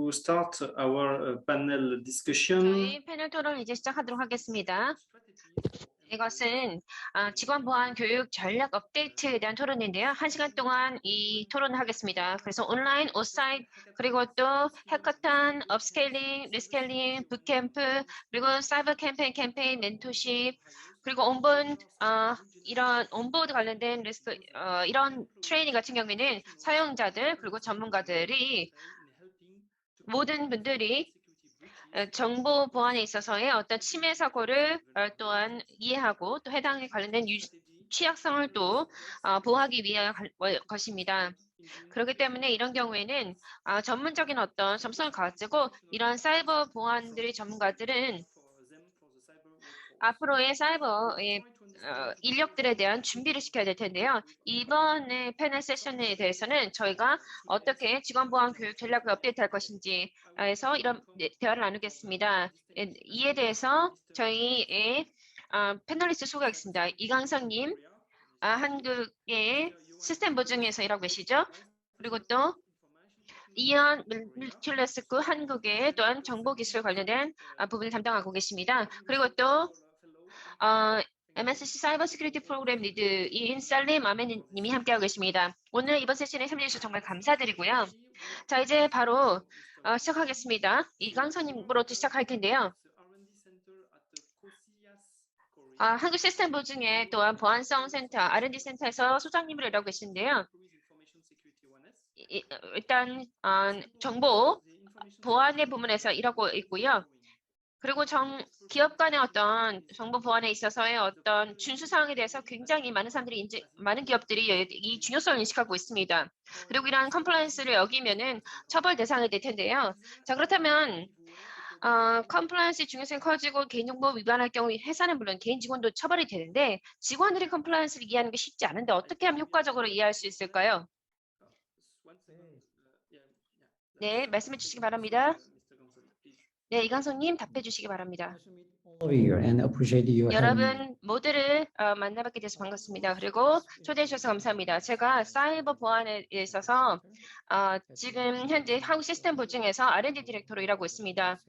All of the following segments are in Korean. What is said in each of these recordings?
to start our panel discussion. 저희 패널 토론을 이제 시작하도록 하겠습니다. 이것은 직원 보안 교육 전략 업데이트에 대한 토론인데요. 1시간 동안 이 토론을 하겠습니다. 그래서 온라인, 오프사이트, 그리고 또 해커턴, 업스케일링, 리스케일링, 붓캠프, 그리고 사이버 캠페인, 멘토십, 그리고 이런 온보드 관련된 리스크, 이런 트레이닝 같은 경우에는 사용자들 그리고 전문가들이 모든 분들이 정보 보안에 있어서의 어떤 침해 사고를 또한 이해하고 또 해당에 관련된 취약성을 또 보호하기 위한 것입니다. 그렇기 때문에 이런 경우에는 전문적인 어떤 점성을 가지고 이런 사이버 보안들의 전문가들은 앞으로의 사이버의 인력들에 대한 준비를 시켜야 될 텐데요. 이번에 패널 세션에 대해서는 저희가 어떻게 직원보안 교육 전략을 업데이트할 것인지에서 이런 대화를 나누겠습니다. 이에 대해서 저희의 패널리스트 소개하겠습니다. 이강성님, 한국의 시스템 보증에서 일하고 계시죠? 그리고 또 이안 밀튠레스크 한국의 또한 정보기술 관련된 부분을 담당하고 계십니다. 그리고 또 MSC 사이버 시큐리티 프로그램 리드인 살림 아멘님이 함께하고 계십니다. 오늘 이번 세션에 참여해주셔서 정말 감사드리고요. 자, 이제 바로 시작하겠습니다. 이강선님으로 시작할 텐데요. 한국 시스템 보증에 또한 보안성 센터, R&D 센터에서 소장님으로 일하고 계신데요. 일단 정보 보안의 부문에서 일하고 있고요. 그리고 기업 간의 어떤 정보 보안에 있어서의 어떤 준수 사항에 대해서 굉장히 많은 사람들이 많은 기업들이 이 중요성을 인식하고 있습니다. 그리고 이러한 컴플라이언스를 어기면은 처벌 대상이 될 텐데요. 자, 그렇다면 컴플라이언스 중요성이 커지고 개인정보 위반할 경우 회사는 물론 개인 직원도 처벌이 되는데 직원들이 컴플라이언스를 이해하는 게 쉽지 않은데 어떻게 하면 효과적으로 이해할 수 있을까요? 네, 말씀해 주시기 바랍니다. 네, 이강성님 답해 주시기 바랍니다. 여러분 모두를 만나뵙게 돼서 반갑습니다. 그리고 초대해 주셔서 감사합니다. 제가 사이버 보안에 있어서 지금 현재 한국 시스템 보증에서 R&D 디렉터로 일하고 있습니다.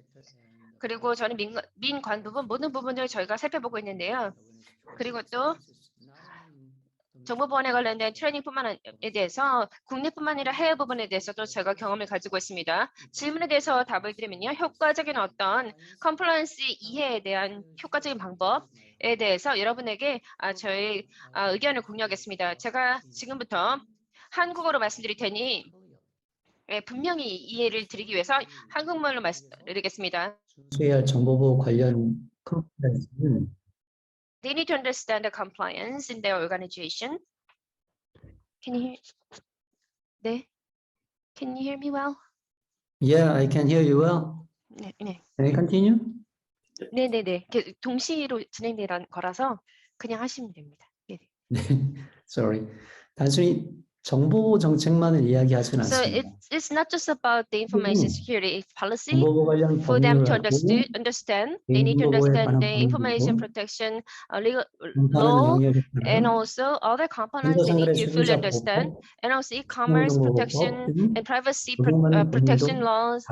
그리고 저는 민관 부분 모든 부분을 저희가 살펴보고 있는데요. 그리고 또 정보 보안에 관련된 트레이닝뿐만에 대해서 국내뿐만 아니라 해외 부분에 대해서도 제가 경험을 가지고 있습니다. 질문에 대해서 답을 드리면요. 효과적인 어떤 컴플라이언스 이해에 대한 효과적인 방법에 대해서 여러분에게 저의 의견을 공유하겠습니다. 제가 지금부터 한국어로 말씀드릴 테니 분명히 이해를 드리기 위해서 한국말로 말씀드리겠습니다. 준수해야 할 정보보호 관련 컴플라이언스는 They need to understand the compliance in their organization. Can you hear me well? Yeah, I can hear you well. 네. Can I continue? 네. 동시로 진행되는 거라서 그냥 하시면 됩니다. 네. Sorry. 단순히 정보 정책만을 이야기하지는 So 않습니다. it's not just about the information security policy. 정보보호 관련 For them to 법률을 understand, they need to understand the information protection legal law and also other components they need to fully understand, and also e-commerce protection and privacy protection laws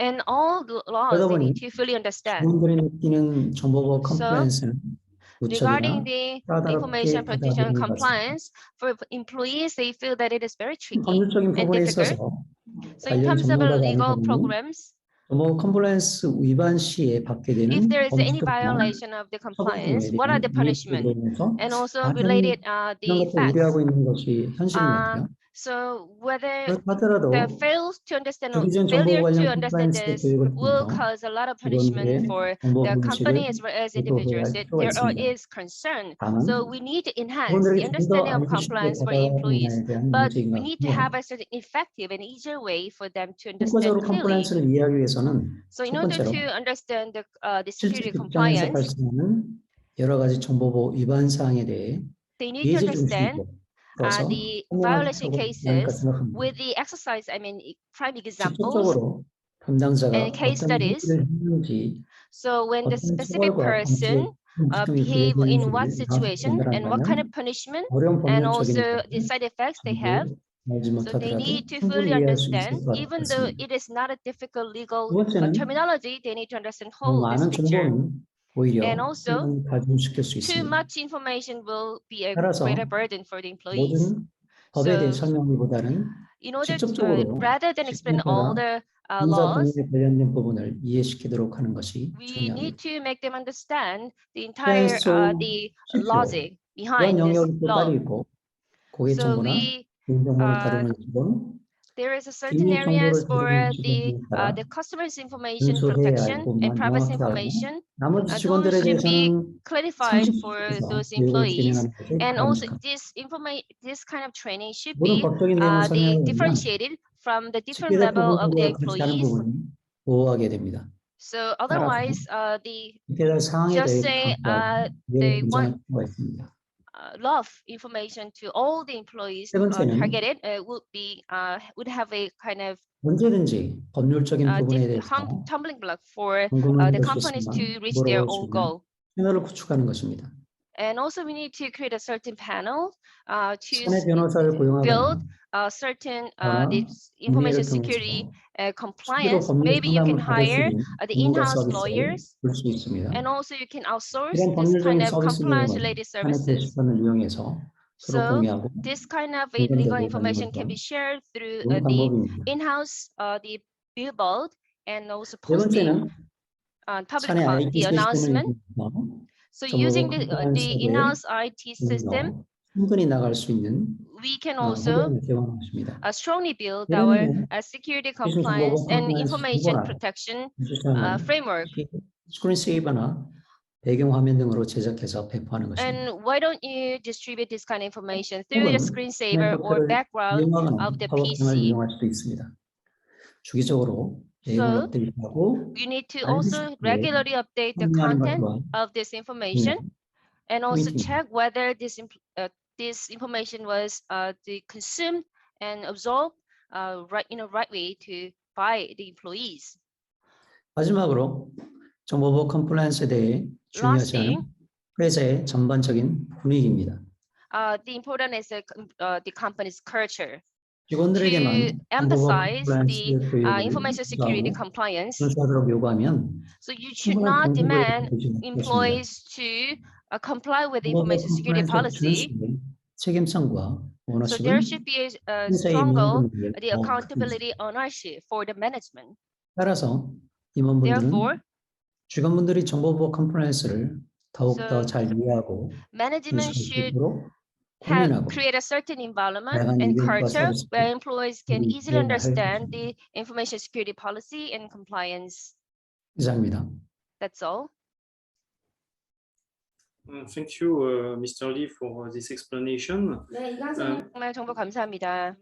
and all the laws they need to fully understand. 직원들이 느끼는 정보보호 컴플라이언스는 Regarding the information protection compliance for employees, they feel that it is very tricky 법률적인 and 부분에 difficult. 있어서 So in 관련 terms of 전문가가 legal 아니라면 programs, 정보 컴플라이언스 위반 시에 받게 되는 if there is any 범칙과 violation of the compliance, what are the punishment? And also 많은 related 이런 the 것들 facts. 우려하고 있는 것이 현실인 것 같아요. So whether 하더라도 the failure to understand this will cause a lot of punishment for the company as well as individuals. There is concern. So we need to enhance the understanding of compliance for employees, but we need to have a certain effective and easier way for them to understand clearly. So in order to understand the security compliance, 발생하는 여러 가지 정보보호 위반 사항에 대해 they need to understand 그래서 the violation cases with the exercise, prime examples and case studies. So when the specific person behave in what situation and what kind of punishment and also the side effects they have, 알지 So they 못하더라도 need to 충분히 fully 이해할 수 있을 understand, 것 even though 같습니다. it is not a difficult legal 두 번째는 terminology, they need to understand whole this 많은 picture. 정보는 오히려 And also, 혼란을 가중시킬 수 too 있습니다. much information will be a 따라서 greater burden for the employees. 모든 법에 대해 So 설명하기보다는 in order to, 직접적으로 rather than explain all 시민사가 the 인사 laws, 동의에 관련된 부분을 이해시키도록 하는 것이 we need 중요합니다. to make them understand the entire 시행하십시오. the logic 이러한 behind this 영역이 또 따로 law. 있고 고객 So 정보나 개인정보를 다루는 직원, there is a certain 개인 areas 정보를 for 다루는 직원에 따라 the customer's information 준수해야 할 protection and 부분만 privacy 명확히 하고 information. 나머지 Those 직원들에 should be 대해서는 clarified for 상식에서 those 교육을 employees, 진행하는 것이 and also 바람직합니다. this kind of training should 모든 be 법적인 내용을 the 설명하면 differentiated from the different 집계대 level of the 부분과 같이 하는 employees. 부분은 보호하게 됩니다. So 따라서 otherwise, the 집계될 상황에 just 대해 say 강조하고 they 이해를 want 보장할 필요가 있습니다. love information to all the employees 세 번째는 targeted would have a kind of 언제든지 법률적인 부분에 대해서 tumbling block for 궁금한 the 것이 companies 있으면 to reach their 물어볼 수 own 있는 goal. 채널을 구축하는 것입니다. And also we need to create a certain panel to 사내 변호사를 build 고용하거나 certain 거나 this 국내를 information security 통해서 실제로 compliance. 법률 Maybe you can 상담을 받을 수 hire 있는 the 전문가 in-house 서비스를 lawyers, 줄 수 있습니다. and also you can outsource 이런 this kind 법률적인 of 서비스 compliance 내용은 related 사내 services. 게시판을 이용해서 서로 So 공유하고 this kind of a 공감대를 legal 갖는 information can 것은 be shared through 좋은 the 방법입니다. in-house the billboard, and also 네 번째는 번째는 public 사내 IT the 시스템을 announcement. 이용해서 So 정보와 using the 컴플라이언스에 대해 in-house IT system, 충분히 나갈 수 있는 we can also 환경을 제공하는 것입니다. strongly build 예를 our 들면 security 기준 compliance 정보와 and 컴플라이언스 information 정보나 protection 주시장은 framework. 스크린 세이버나 배경 화면 등으로 제작해서 배포하는 것입니다. And why don't you distribute this kind of information through the 혹은 screensaver or 스냅버터를 background 이용하거나 of the 파워창을 PC? 이용할 수도 있습니다. 주기적으로 내용을 So 업데이트하고 you need to 알기 also 쉽게 regularly update the 정리하는 content 것과 of this information, and also 포인트입니다. check whether this information was consumed and absorbed right in a right way by the employees. 마지막으로 정보보호 컴플라이언스에 대해 중요하지 않은 Lastly, 회사의 전반적인 분위기입니다. the important is the company's culture. To 직원들에게만 정보보호 emphasize 컴플라이언스 the 교육을 information security 주도하고 compliance, 준수하도록 요구하면 so you should 충분한 not 동기부여가 demand 되지 못할 것입니다. employees to comply with the 정보보호 information security 컴플라이언스 policy. 준수의 책임성과 So there 오너십은 should be a 회사의 stronger 임원분에게 the 더 accountability ownership for the management. 따라서 임원분들은 Therefore, 직원분들이 정보보호 컴플라이언스를 더욱더 So 잘 이해하고 management 준수할 수 should 있도록 고민하고 create a certain environment 다양한 and 이벤트와 culture 서비스를 where employees can easily 이해해야 할 understand 것입니다. the information security policy and compliance. 이상입니다. That's all. Thank you, Mr. Lee, for this explanation. 네, 정말 정보 감사합니다.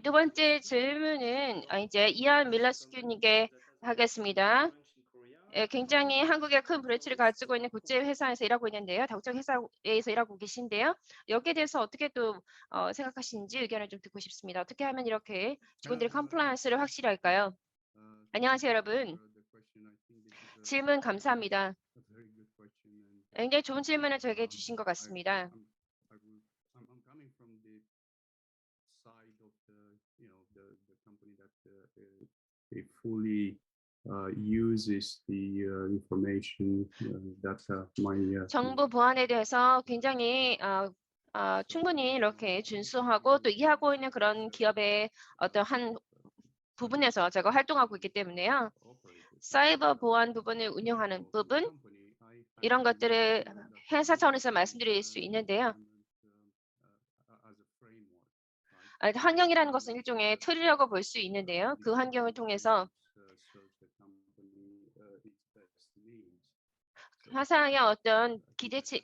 두 번째 질문은 이제 이안 밀러스큐님께 하겠습니다. 굉장히 한국의 큰 브랜치를 가지고 있는 국제 회사에서 일하고 있는데요. 다국적 회사에서 일하고 계신데요. 여기에 대해서 어떻게 또 생각하시는지 의견을 좀 듣고 싶습니다. 어떻게 하면 이렇게 직원들의 컴플라이언스를 확실히 할까요? 안녕하세요, 여러분. 질문 감사합니다. 굉장히 좋은 질문을 저에게 주신 것 같습니다. uses the information that my 정보 보안에 대해서 굉장히 충분히 이렇게 준수하고 또 이해하고 있는 그런 기업의 어떤 한 부분에서 제가 활동하고 있기 때문에요. 사이버 보안 부분을 운영하는 부분, 이런 것들을 회사 차원에서 말씀드릴 수 있는데요. 환경이라는 것은 일종의 틀이라고 볼 수 있는데요. 그 환경을 통해서 회사의 어떤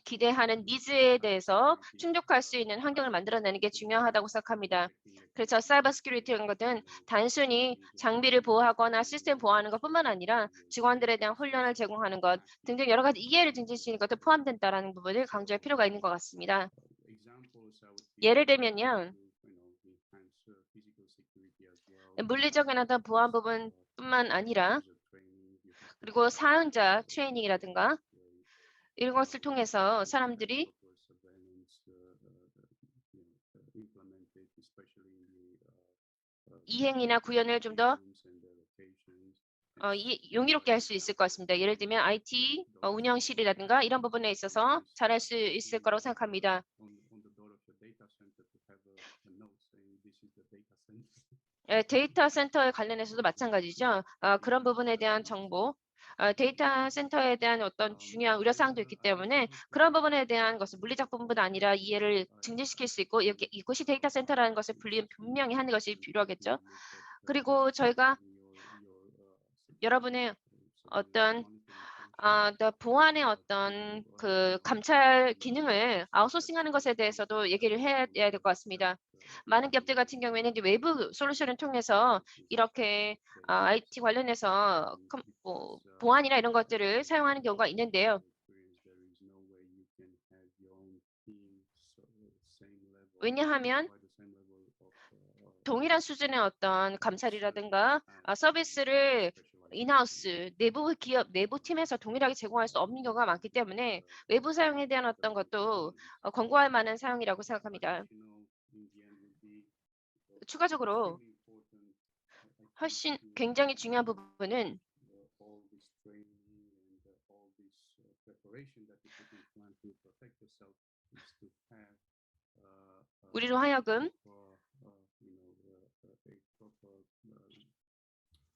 기대하는 니즈에 대해서 충족할 수 있는 환경을 만들어내는 게 중요하다고 생각합니다. 그래서 사이버 시큐리티라는 것은 단순히 장비를 보호하거나 시스템 보호하는 것뿐만 아니라 직원들에 대한 훈련을 제공하는 것 등등 여러 가지 이해를 증진시키는 것도 포함된다는 부분을 강조할 필요가 있는 것 같습니다. 예를 들면요. 물리적인 어떤 보안 부분뿐만 아니라 그리고 사용자 트레이닝이라든가 이런 것을 통해서 사람들이 이행이나 구현을 좀 더 용이롭게 할 수 있을 것 같습니다. 예를 들면 IT 운영실이라든가 이런 부분에 있어서 잘할 수 있을 거라고 생각합니다. 데이터 센터에 관련해서도 마찬가지죠. 그런 부분에 대한 정보, 데이터 센터에 대한 어떤 중요한 의료사항도 있기 때문에 그런 부분에 대한 것을 물리적 부분뿐 아니라 이해를 증진시킬 수 있고 이곳이 데이터 센터라는 것을 분명히 하는 것이 필요하겠죠. 그리고 저희가 여러분의 어떤 보안의 어떤 그 감찰 기능을 아웃소싱하는 것에 대해서도 얘기를 해야 될 것 같습니다. 많은 기업들 같은 경우에는 이제 외부 솔루션을 통해서 이렇게 IT 관련해서 보안이나 이런 것들을 사용하는 경우가 있는데요. 왜냐하면 동일한 수준의 어떤 감찰이라든가 서비스를 인하우스 내부 기업 내부 팀에서 동일하게 제공할 수 없는 경우가 많기 때문에 외부 사용에 대한 어떤 것도 권고할 만한 사용이라고 생각합니다. 추가적으로 훨씬 굉장히 중요한 부분은 우리로 하여금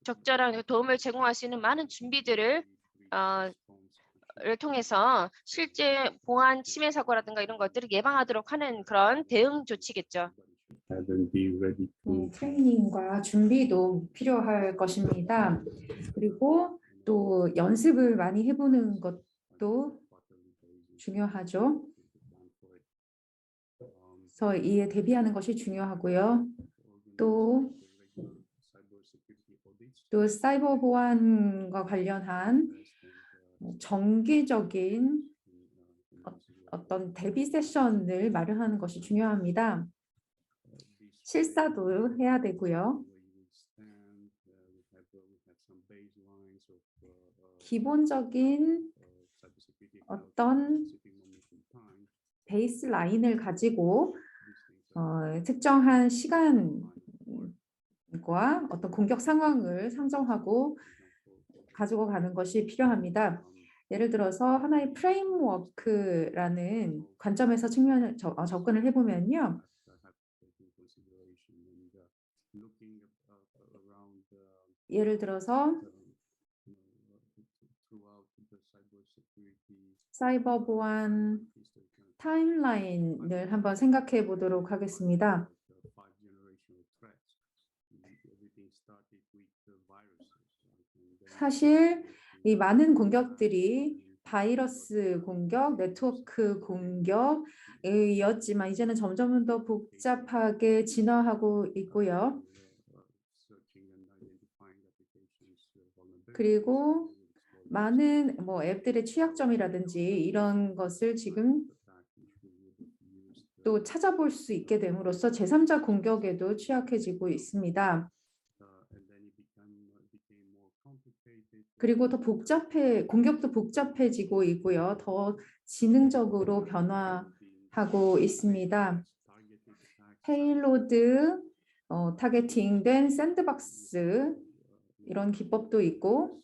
적절한 도움을 제공할 수 있는 많은 준비들을 통해서 실제 보안 침해 사고라든가 이런 것들을 예방하도록 하는 그런 대응 조치겠죠. 트레이닝과 준비도 필요할 것입니다. 그리고 또 연습을 많이 해보는 것도 중요하죠. 그래서 이에 대비하는 것이 중요하고요. 또 사이버 보안과 관련한 정기적인 어떤 대비 세션을 마련하는 것이 중요합니다. 실사도 해야 되고요. 기본적인 어떤 베이스 라인을 가지고 특정한 시간과 어떤 공격 상황을 상정하고 가지고 가는 것이 필요합니다. 예를 들어서 하나의 프레임워크라는 관점에서 접근을 해보면요. 예를 들어서 사이버 보안 타임라인을 한번 생각해 보도록 하겠습니다. 사실 이 많은 공격들이 바이러스 공격, 네트워크 공격이었지만 이제는 점점 더 복잡하게 진화하고 있고요. 그리고 많은 앱들의 취약점이라든지 이런 것을 지금 또 찾아볼 수 있게 됨으로써 제3자 공격에도 취약해지고 있습니다. 그리고 더 공격도 복잡해지고 있고요. 더 지능적으로 변화하고 있습니다. 페일로드, 타겟팅된 샌드박스 이런 기법도 있고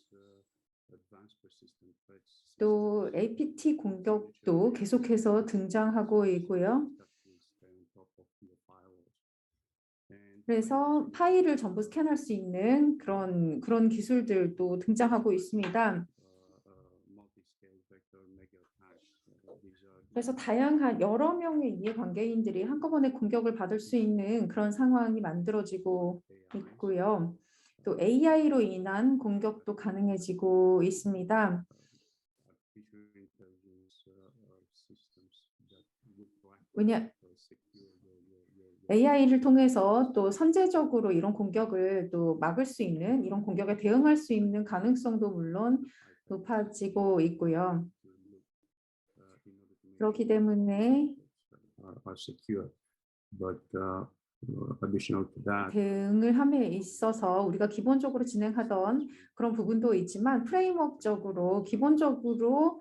또 APT 공격도 계속해서 등장하고 있고요. 그래서 파일을 전부 스캔할 수 있는 그런 기술들도 등장하고 있습니다. 그래서 다양한 여러 명의 이해관계인들이 한꺼번에 공격을 받을 수 있는 그런 상황이 만들어지고 있고요. 또 AI로 인한 공격도 가능해지고 있습니다. AI를 통해서 또 선제적으로 이런 공격을 또 막을 수 있는 이런 공격에 대응할 수 있는 가능성도 물론 높아지고 있고요. 그렇기 때문에 대응을 함에 있어서 우리가 기본적으로 진행하던 그런 부분도 있지만 프레임워크적으로 기본적으로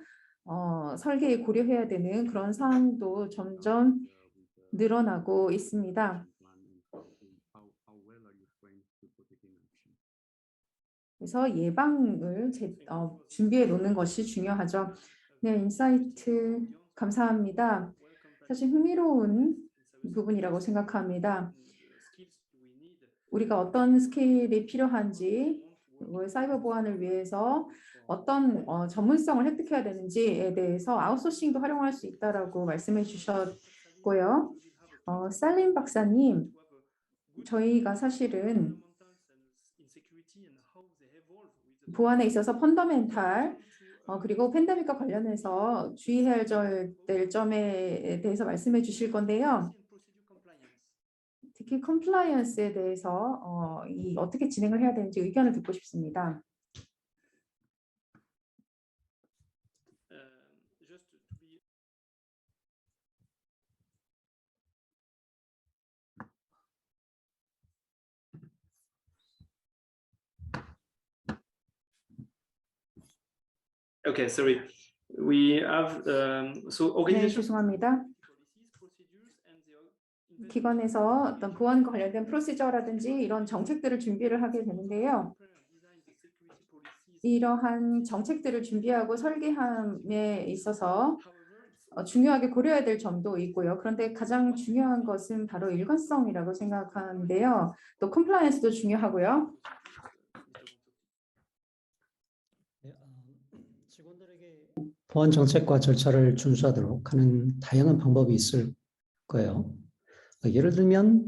설계에 고려해야 되는 그런 사항도 점점 늘어나고 있습니다. 그래서 예방을 준비해 놓는 것이 중요하죠. 네, 인사이트 감사합니다. 사실 흥미로운 부분이라고 생각합니다. 우리가 어떤 스킬이 필요한지, 사이버 보안을 위해서 어떤 전문성을 획득해야 되는지에 대해서 아웃소싱도 활용할 수 있다라고 말씀해 주셨고요. 살림 박사님, 저희가 사실은 보안에 있어서 펀더멘탈 그리고 팬데믹과 관련해서 주의해야 될 점에 대해서 말씀해 주실 건데요. 특히 컴플라이언스에 대해서 어떻게 진행을 해야 되는지 의견을 듣고 싶습니다. Okay, sorry. We have so 네, organization 죄송합니다. 기관에서 어떤 보안과 관련된 프로시저라든지 이런 정책들을 준비를 하게 되는데요. 이러한 정책들을 준비하고 설계함에 있어서 중요하게 고려해야 될 점도 있고요. 그런데 가장 중요한 것은 바로 일관성이라고 생각하는데요. 또 컴플라이언스도 중요하고요. 직원들에게 보안 정책과 절차를 준수하도록 하는 다양한 방법이 있을 거예요. 예를 들면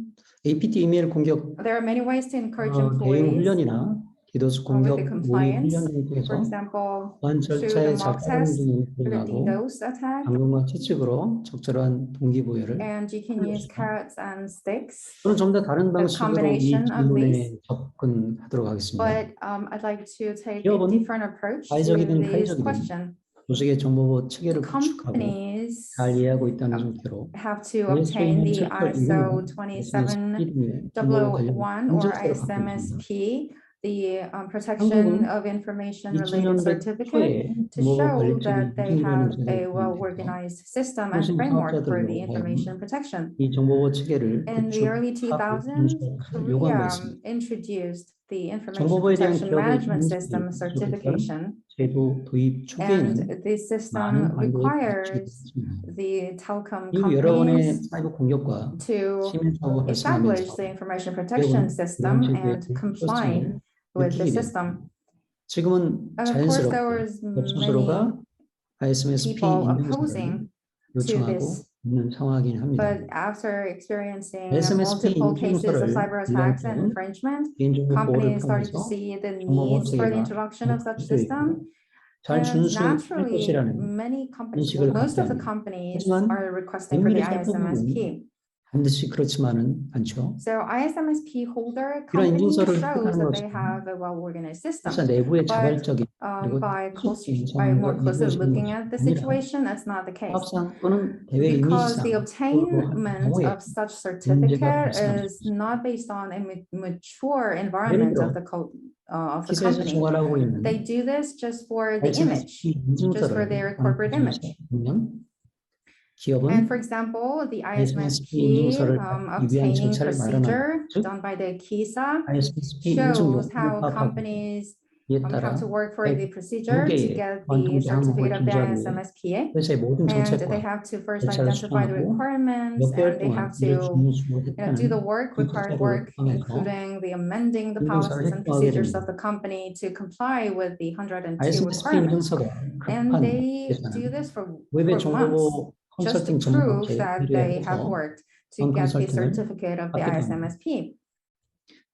APT 이메일 공격 There are many ways to encourage 대응 employees 훈련이나 디도스 with 공격 the 모의 compliance. 훈련을 For 통해서 example, 보안 through the 절차의 잘 mock 따르는 test, 등을 for the 수행하고 DDoS attack, 당근과 채찍으로 적절한 동기부여를 and you can use carrots and sticks. 저는 좀 더 다른 The 방식으로 이 combination of 질문에 these. 접근하도록 하겠습니다. But I'd like to take a 기업은 different approach to 사회적이든 this 타의적이든 question. 조직의 정보보호 체계를 구축하고 Companies 잘 이해하고 있다는 전제로 have to 낼 수 obtain 있는 the 철저한 ISO 임무는 SMSP 등의 정보와 27001 관련 or 인증서를 갖고 있습니다. ISMSP, the protection 한국은 of information related 2000년대 certificate 초에 to 정보보호 show 관리청이 that they have a 인증위원회를 well-organized system and 통신 framework for 사업자들로 the 하여금 information protection. 이 정보보호 체계를 In the early 구축하고 2000s, 준수하는 요구한 바 Korea 있습니다. introduced the information 정보보호에 대한 protection 기업의 management 인식을 system 구축했던 certification. 제도 도입 초기에는 And this system 많은 반대가 requires 있었습니다. the telecom 이후 여러 번의 companies 사이버 공격과 to 시민 사고가 establish 발생하면서 the information protection 기업은 system 이런 and 제도의 comply 필요성을 with the 느끼게 system. 됩니다. 지금은 And of course, there 자연스럽게 was 기업 스스로가 many ISMSP people 인증서를 opposing to 요청하고 this. 있는 상황이긴 합니다. But after experiencing SMSP multiple cases of 인증서를 cyber attacks and 위한 infringement, 개인정보 보호를 companies started to 포함해서 see the 정보보호 needs for the 체계가 introduction of such 구축되어 system. 있고 잘 And 준수할 naturally, 것이라는 many companies, 인식을 most 갖게 of the 합니다. companies 하지만 are requesting for the 면밀히 살펴보면 ISMSP. 반드시 그렇지만은 않죠. So ISMSP holder 이런 company 인증서를 shows 획득하는 that they 것은 have a well-organized system. 회사 내부의 But 자발적인 그리고 by more 상황을 closely 이루어지는 looking 것이 at the 아니라 situation, that's not the case. 사업상 또는 대외 Because the 이미지상 obtainment 경우에 of such 문제가 certificate 발생할 is 수 있습니다. not based on a mature environment of the 기사에서 company. 총괄하고 있는 They do this just for the image, ISMSP just for 인증서를 their corporate image. 보면 And for 기업은 example, the ISMSP ISMSP 인증서를 받기 위한 obtaining 절차를 마련하고 procedure 즉 done by the KISA ISMSP 인증 shows 요건을 how 파악하고 companies 이에 have 따라 to work for the procedure to 개의 get 보안 the 통제 certificate 항목을 of the 준수하기 위해 ISMSPA. 회사의 모든 And 정책과 they have to first 절차를 identify the 수정하고 requirements, 몇 개월 and they 동안 have 이를 to 준수했다는 do the work, required work, 포함해서 including the amending the 인증서를 policies and 획득하게 procedures 됩니다. of the company to comply with the 102 ISMSP requirements. 인증서가 And 급한 they 회사는 do this for 웹의 months 정보보호 just to 컨설팅 전문 prove 업체에 that they have 의뢰해서 worked to 보안 get the 컨설팅을 certificate of the 받게 됩니다. ISMSP.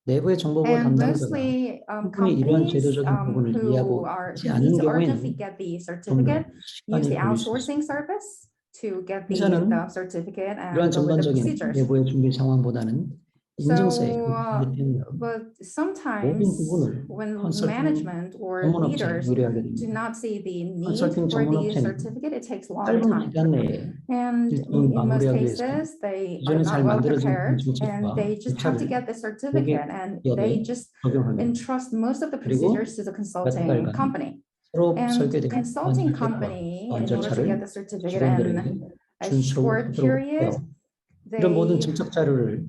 내부의 정보보호 And 담당자가 mostly 충분히 이러한 companies 제도적인 부분을 who 이해하지 need 않는 to urgently 경우에는 get the 좀 더 certificate use 시간이 the 걸릴 수 outsourcing 있습니다. service to get the 회사는 certificate 이러한 and go with the 전반적인 procedures. 내부의 준비 상황보다는 인증서에 So, 때문에 but 모든 sometimes 부분을 when 컨설팅 management or 전문 업체에 leaders 의뢰하게 do 됩니다. not see the need 컨설팅 for 전문 the 업체는 certificate, it takes a longer 짧은 time. 기간 내에 And 일정을 in most 마무리하기 위해서 cases, they are 기존에 not 잘 well 만들어진 prepared, 정책과 and they just have to 절차를 get the certificate, and they 기업에 just 적용합니다. entrust most of the 그리고 procedures to the 몇 consulting 달간 company. 새로 And 설계된 consulting 보안 company, 보안 in order to get the 절차를 certificate 직원들에게 in a short 준수하도록 period, 해요. 이런 모든 they 정책 자료를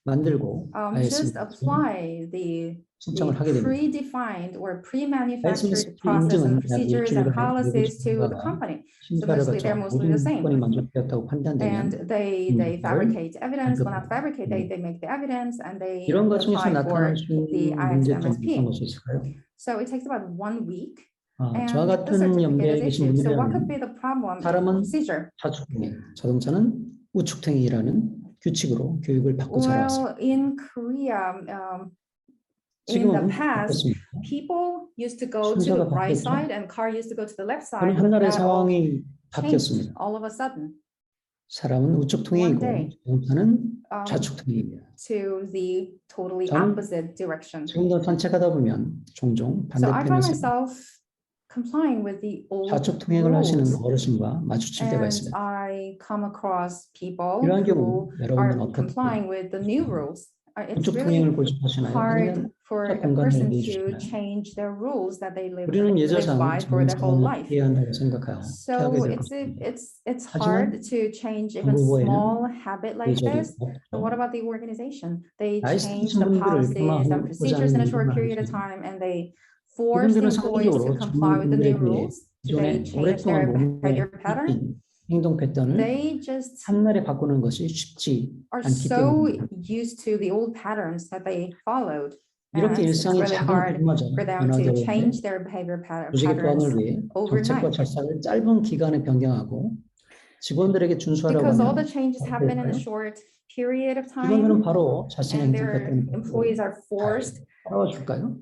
만들고 just ISMS apply the 신청을 하게 됩니다. predefined or pre-manufactured ISMS process and 인증은 약 procedures 일주일 and 안에 policies to the 공급자가 company. 심사를 mostly- 거쳐 they're mostly the 모든 same. 조건이 만족되었다고 판단되면 And they 인증을 fabricate evidence, well not 발급합니다. fabricate, they make the evidence and they 이런 과정에서 apply 나타날 for 수 있는 the 문제점은 어떤 ISMSP. 것이 있을까요? So it takes about 1 week. 저와 And the 같은 certificate 연배에 is 계신 issued. So what could 분들이라면 be the problem in 사람은 procedure? 좌측통행, 자동차는 우측통행이라는 규칙으로 교육을 받고 자라왔습니다. Well, in Korea, in the 지금은 past, 바뀌었습니다. people used to go to 순서가 the right 바뀌었죠. side and car used to go to the left 어느 side. 한날의 That all 상황이 changed 바뀌었습니다. all of a sudden 사람은 One 우측통행이고 day. 자동차는 um, 좌측통행입니다. to the totally 저는 opposite direction. 지금도 산책하다 보면 종종 So I find 반대편에서 myself complying with the old 좌측통행을 하시는 rules. 어르신과 마주칠 때가 And 있습니다. I come across people 이러한 who 경우 are 여러분은 어떻게 complying with the new rules. It's 우측통행을 really 고집하시나요? hard 아니면 for a 공간을 person to 내주시나요? change their rules that they live 우리는 by 예저상 for their whole 자동차를 life. 피해야 한다고 생각하여 피하게 So 될 it's 것입니다. it's 하지만 hard to change even 정부부에는 small habit like 예절이 this. But what about the organization? They 나이스 change 드신 the 분들을 policies and 폄하하고자 procedures in a 하는 short 분들은 period of 아니죠. time, and they force 이분들은 employees to 상대적으로 comply with the new 전문분들에 비해 rules. They 기존에 change 오랫동안 their 몸에 behavior pattern. 익힌 행동 패턴을 They just 한날에 바꾸는 것이 쉽지 are 않기 so 때문입니다. used to the old patterns that they followed. 이렇게 And it's 일상이 really 작은 hard 변화자 for them 변화되어 to 있는데 change their behavior 조직의 patterns 보안을 위해 정책과 overnight. 절차를 짧은 기간에 변경하고 직원들에게 준수하라고 Because all the 하면 changes happen in a 어떨까요? short period of 직원들은 time, 바로 자신의 and 행동 their 패턴을 보고 employees are forced. 따라와 줄까요?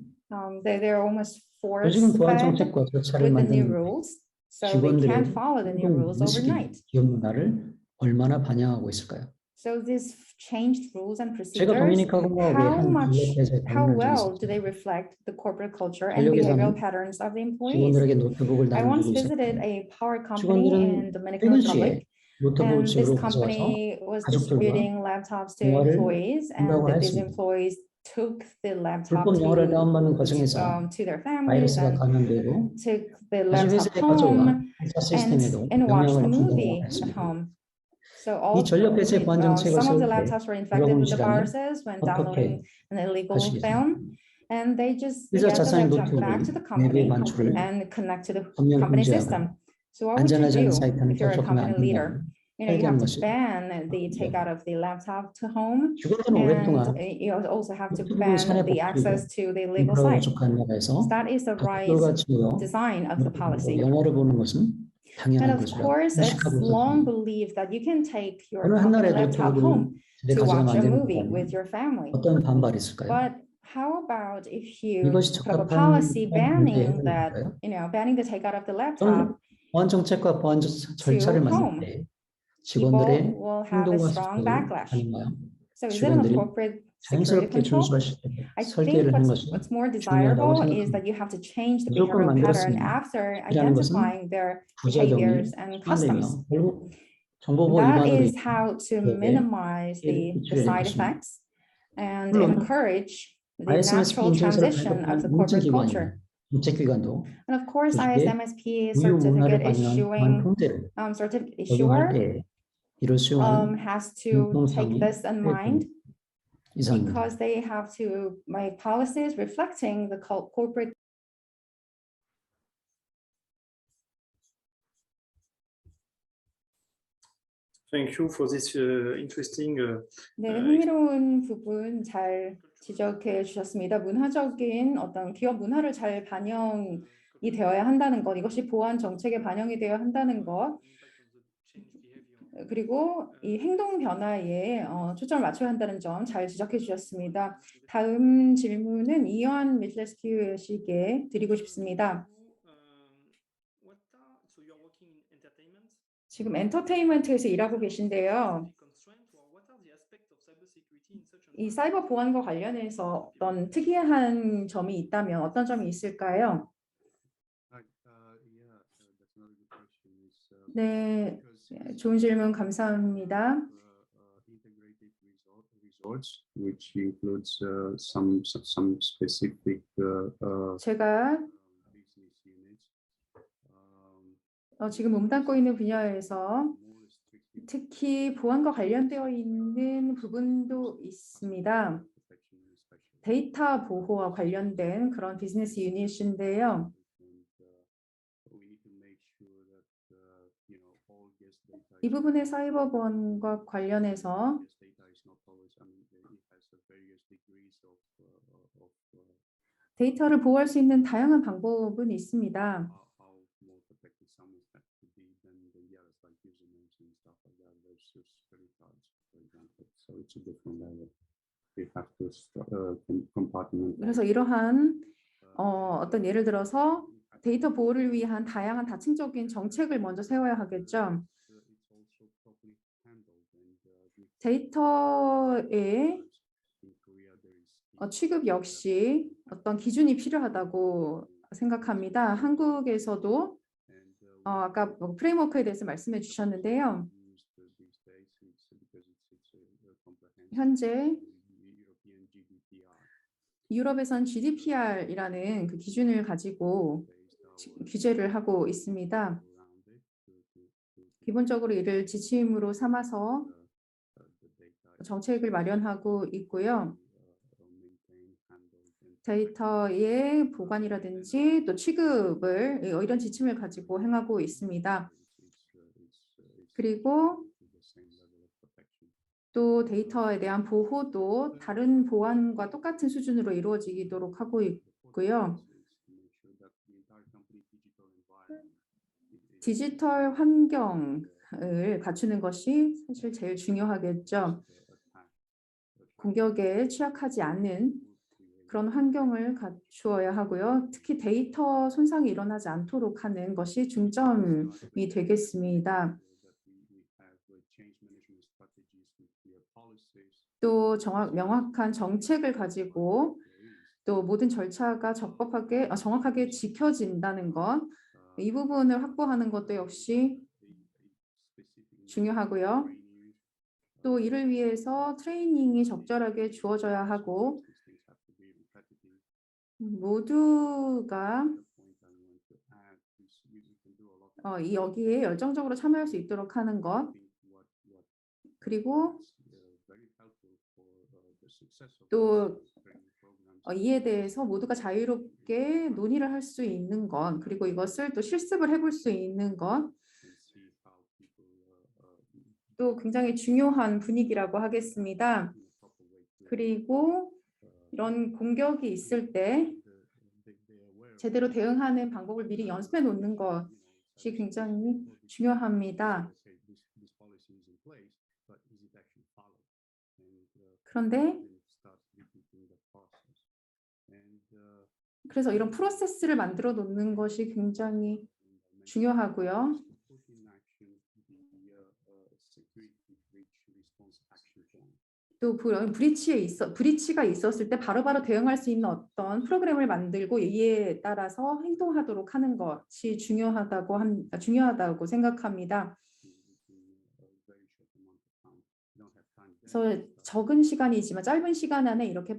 They're almost 조직은 보안 force-fed 정책과 절차를 with the new 만드는 rules, so they 직원들의 can't follow the new 행동 rules 인식이 overnight. 기업 문화를 얼마나 반영하고 있을까요? So these changed rules and 제가 procedures, 도미니카 공화국의 how 한 much, 전력회사에 how 방문한 적이 well do 있었습니다. they reflect the corporate culture and 전력회사는 behavioral patterns of the employees? 직원들에게 노트북을 I once 나눠주고 visited 있었고 a power company 직원들은 in Dominican 퇴근 Republic, 시에 노트북을 and this 집으로 가져와서 company was 가족들과 distributing laptops to 영화를 employees, and 본다고 these 했습니다. employees took the laptop 불법 영화를 다운받는 과정에서 to their families 바이러스가 and 감염되고 took the 다시 laptop 회사에 가져와 home 회사 시스템에도 and watched 영향을 the 준다고 movie at 했습니다. home. So 이 전력회사의 보안 정책을 some of 세울 the 때 laptops were infected with the 여러분이시라면 viruses when downloading 어떻게 an illegal 하시겠습니까? film, and they just 회사 get the 자산의 laptop 노트북을 back to the 내부에 company 반출을 and connect to the 전면 company 금지하고 system. So what would you 안전하지 않은 do 사이트는 if you're a 접속하면 company 안 leader? 된다고 You 설계하는 have to 것이 ban the take out of the laptop to home, 직원들은 and 오랫동안 you also have to 노트북을 ban 산에 the 복귀고 access to the legal 인프라가 site. 부족한 나라에서 That is the right 가족들과 치여 design of the policy. 영화를 보는 것은 And 당연한 of 것이라고 course, it's 인식하고 long 있었습니다. believed that you can take your 어느 company 한날에 laptop 노트북을 home 집에 to 가져가면 watch 안 a movie 된다면 with your family. 어떤 반발이 있을까요? But how about if you 이것이 put up a 적합한 policy 보안 banning 문제에 that, 해당될까요? banning the take out of the 저는 laptop? 보안 정책과 보안 절차를 만들 home. 때 People 직원들의 will have a 행동과 strong 습관을 backlash. 반영하여 So is it an 직원들이 appropriate security 자연스럽게 control? 준수할 수 있도록 I 설계를 think 하는 what's 것이 more 중요하다고 desirable is 생각합니다. that you have to change the 무조건 behavioral pattern 만들었으면 after 이라는 것은 identifying their 부작용이 behaviors and 수반되며 customs. 결국 정보보호 That 위반으로 is how to 기업에 minimize the 피해를 side 입었습니다. effects and 물론 encourage the ISMSP natural 인증서를 transition of the 발급하는 corporate culture. 인증기관이나 정책기관도 And of course, 조직의 ISMSP 우유 문화를 certificate 반영한 보안 issuing 통제를 certificate 적용할 issuer 때 이를 수용하는 has to 공통상의 take this in mind 이상입니다. because they have to make policies reflecting the corporate. Thank you for this interesting. 네, 흥미로운 부분 잘 지적해 주셨습니다. 문화적인 어떤 기업 문화를 잘 반영이 되어야 한다는 것, 이것이 보안 정책에 반영이 되어야 한다는 것, 그리고 이 행동 변화에 초점을 맞춰야 한다는 점 잘 지적해 주셨습니다. 다음 질문은 이완 미틀레스큐 씨에게 드리고 싶습니다. 지금 엔터테인먼트에서 일하고 계신데요. 이 사이버 보안과 관련해서 어떤 특이한 점이 있다면 어떤 점이 있을까요? 네, 좋은 질문 감사합니다. Which includes some specific 제가 business units. 지금 몸담고 있는 분야에서 특히 보안과 관련되어 있는 부분도 있습니다. 데이터 보호와 관련된 그런 비즈니스 유닛인데요. 이 부분의 사이버 보안과 관련해서 데이터를 보호할 수 있는 다양한 방법은 있습니다. 그래서 이러한 어떤 예를 들어서 데이터 보호를 위한 다양한 다층적인 정책을 먼저 세워야 하겠죠. 데이터의 취급 역시 어떤 기준이 필요하다고 생각합니다. 한국에서도 아까 뭐 프레임워크에 대해서 말씀해 주셨는데요. 현재 유럽에선 GDPR이라는 그 기준을 가지고 규제를 하고 있습니다. 기본적으로 이를 지침으로 삼아서 정책을 마련하고 있고요. 데이터의 보관이라든지 또 취급을 이런 지침을 가지고 행하고 있습니다. 그리고 또 데이터에 대한 보호도 다른 보안과 똑같은 수준으로 이루어지도록 하고 있고요. 디지털 환경을 갖추는 것이 사실 제일 중요하겠죠. 공격에 취약하지 않는 그런 환경을 갖추어야 하고요. 특히 데이터 손상이 일어나지 않도록 하는 것이 중점이 되겠습니다. 또 명확한 정책을 가지고 또 모든 절차가 정확하게 지켜진다는 것, 이 부분을 확보하는 것도 역시 중요하고요. 또 이를 위해서 트레이닝이 적절하게 주어져야 하고 모두가 여기에 열정적으로 참여할 수 있도록 하는 것, 그리고 또 이에 대해서 모두가 자유롭게 논의를 할 수 있는 것, 그리고 이것을 또 실습을 해볼 수 있는 것, 또 굉장히 중요한 분위기라고 하겠습니다. 그리고 이런 공격이 있을 때 제대로 대응하는 방법을 미리 연습해 놓는 것이 굉장히 중요합니다. 그런데 그래서 이런 프로세스를 만들어 놓는 것이 굉장히 중요하고요. 또 브리치가 있었을 때 바로바로 대응할 수 있는 어떤 프로그램을 만들고 이에 따라서 행동하도록 하는 것이 중요하다고 생각합니다. 그래서 적은 시간이지만 짧은 시간 안에 이렇게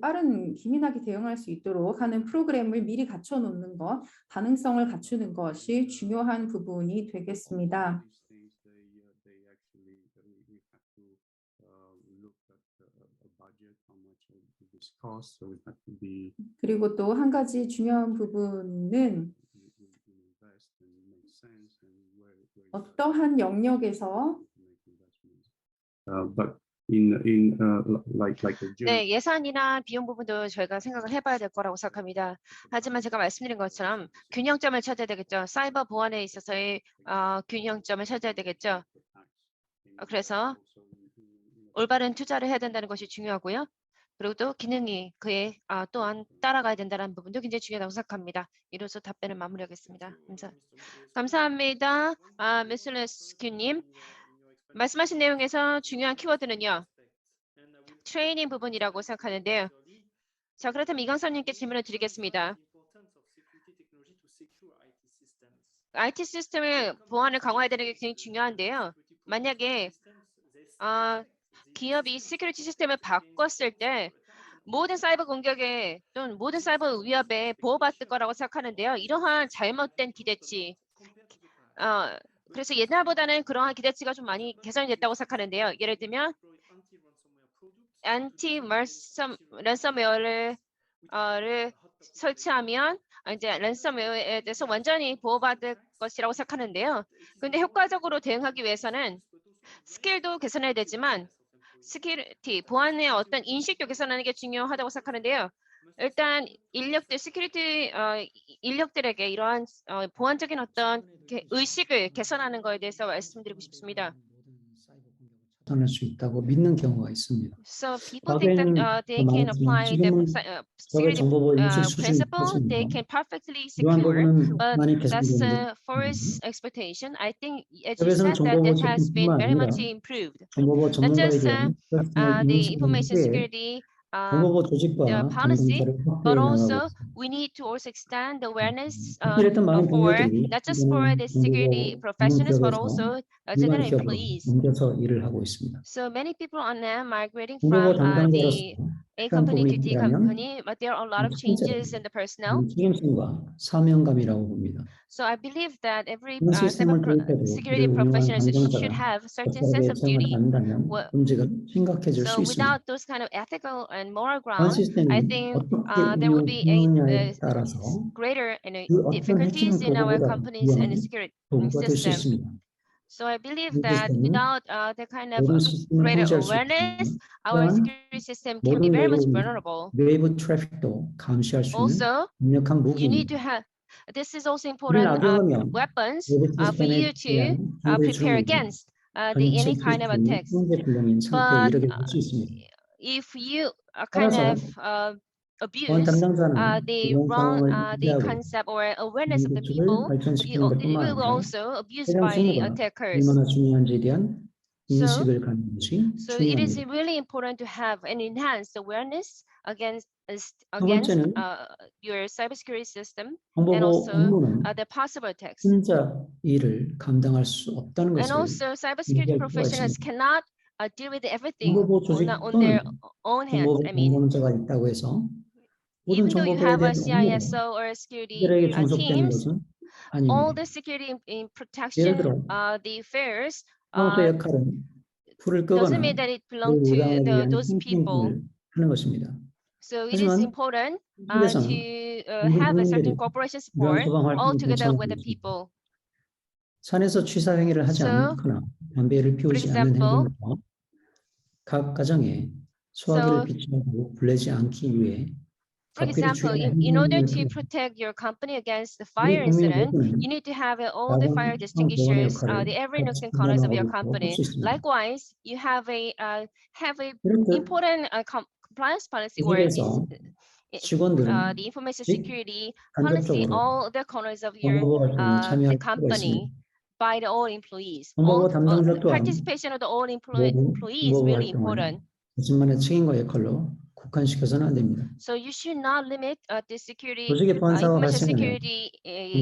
기민하게 대응할 수 있도록 하는 프로그램을 미리 갖춰 놓는 것, 가능성을 갖추는 것이 중요한 부분이 되겠습니다. 그리고 또 한 가지 중요한 부분은 어떠한 영역에서 네, 예산이나 비용 부분도 저희가 생각을 해봐야 될 거라고 생각합니다. 하지만 제가 말씀드린 것처럼 균형점을 찾아야 되겠죠. 사이버 보안에 있어서의 균형점을 찾아야 되겠죠. 그래서 올바른 투자를 해야 된다는 것이 중요하고요. 그리고 또 기능이 그에 또한 따라가야 된다는 부분도 굉장히 중요하다고 생각합니다. 이로써 답변을 마무리하겠습니다. 감사합니다. 미슬레스큐님. 말씀하신 내용에서 중요한 키워드는요. 트레이닝 부분이라고 생각하는데요. 자, 그렇다면 이광선님께 질문을 드리겠습니다. IT 시스템의 보안을 강화해야 되는 게 굉장히 중요한데요. 만약에 기업이 시큐리티 시스템을 바꿨을 때 모든 사이버 공격에 또는 모든 사이버 위협에 보호받을 거라고 생각하는데요. 이러한 잘못된 기대치, 그래서 옛날보다는 그러한 기대치가 좀 많이 개선이 됐다고 생각하는데요. 예를 들면 안티 랜섬웨어를 를 설치하면 이제 랜섬웨어에 대해서 완전히 보호받을 것이라고 생각하는데요. 근데 효과적으로 대응하기 위해서는 스킬도 개선해야 되지만 시큐리티, 보안의 어떤 인식도 개선하는 게 중요하다고 생각하는데요. 일단 인력들에게 이러한 보안적인 어떤 의식을 개선하는 것에 대해서 말씀드리고 싶습니다. 차단할 수 있다고 믿는 경우가 있습니다. So people think that they can apply the security 정보보호 인식 수준이 principle, they 높습니다. can perfectly 이러한 secure. 부분은 But 많이 that's 개선되는데 a false expectation. I think, as you 해외에서는 said, that 정보보호 it has been 제품뿐만 very 아니라 much improved. 정보보호 Not 전문가에 just 대한 퍼스널 the 인식 information 외에 security 정보보호 조직과 policy, 담당자를 but 확대해 나가고 also 있습니다. we need to also extend the awareness 이랬던 많은 for 동료들이 not just for the security 정보보호 professionals, but 전문 also 기업에서 general 일반 기업으로 employees. 옮겨서 일을 하고 있습니다. So many people are now migrating 정보보호 from 담당자로서 the A 필요한 company 부분이 to D 있다면 company, but there are a lot of 첫 번째로 changes in the personnel. 책임심과 사명감이라고 봅니다. So I believe that every 이런 시스템을 도입해도 security 이를 운영하는 professionals should 담당자가 have certain 적절하게 sense of 사용하지 duty. 않는다면 Well, 문제가 심각해질 수 So 있습니다. without those kind of ethical and moral 보안 ground, I 시스템이 think 어떻게 there will be a 운영하느냐에 따라서 greater 그 어떤 difficulties 해킹 in our 도구보다 companies and 위험한 security 도구가 될 수 system. 있습니다. So I believe 이 that 시스템은 without the kind of 모든 시스템을 greater 통제할 수 awareness, 있지만 our 또한 security system can be 모든 very much vulnerable. 외부 트래픽도 감시할 수 있는 Also, 강력한 you need to 무기입니다. have. This is also 이를 important 악용하면 weapons 외부 for you 시스템에 to 대한 prepare 상대주는 against any 전체 kind of 시스템이 attacks. 통제 불능인 상태에 But 이르게 될 수 있습니다. if you kind 따라서 of 보안 abuse 담당자는 the 이런 wrong 상황을 the 이해하고 concept or awareness of the 기술을 people, 발전시키는 it 것뿐만 will 아니라 also abused 해당 by the 신고가 attackers. 얼마나 중요한지에 대한 So, 인식을 갖는 것이 it is 중요합니다. really important to have an enhanced awareness against 두 번째는 your cybersecurity system 정보보호 and also 업무는 the possible attacks. 혼자 일을 감당할 수 없다는 And 것을 also, cybersecurity 인지할 필요가 professionals 있습니다. cannot deal with everything 정보보호 조직 on their 또는 own hands. 정보보호 I mean, 담당자가 있다고 해서 모든 even though you 정보보호에 have a 대한 업무가 CISO or security 그들에게 종속되는 teams, 것은 all 아닙니다. the security in 예를 protection, 들어 the affairs, 아나운서의 역할은 불을 doesn't 끄거나 mean that it 그를 belongs to 요당하기 위한 those people. 캠페인을 하는 것입니다. So it is 하지만 important 현실에서는 to 모든 have a certain 국민들이 corporation 이러한 support 소방 all 활동을 together 동참하고 with the 있습니다. people. 산에서 취사 행위를 하지 So, 않거나 담배를 피우지 않는 example, 행동으로 각 가정에 소화기를 비치하고 불내지 않기 위해 For 각별히 example, 주의해야 in order 하는 to 행동을 protect your company against the 우리 fire 국민 incident, 모두는 you need to have all the 야간 fire 보건의 distinguishers, 역할을 the every nooks 같이 and corners of your 분담하고 company. 할 수 있습니다. Likewise, you have a 이렇듯 important compliance policy or 기술에서 직원들은 the information 직 security policy, 간접적으로 all the corners of your 정보보호 활동에 the 참여할 필요가 company 있습니다. by the all employees. 정보보호 All 담당자 또한 participation of the all 모든 employees is 정보보호 really 활동을 important. 자신만의 책임과 역할로 국한시켜서는 안 됩니다. So you should not limit the security, 조직의 보안 사고가 information 발생하면 security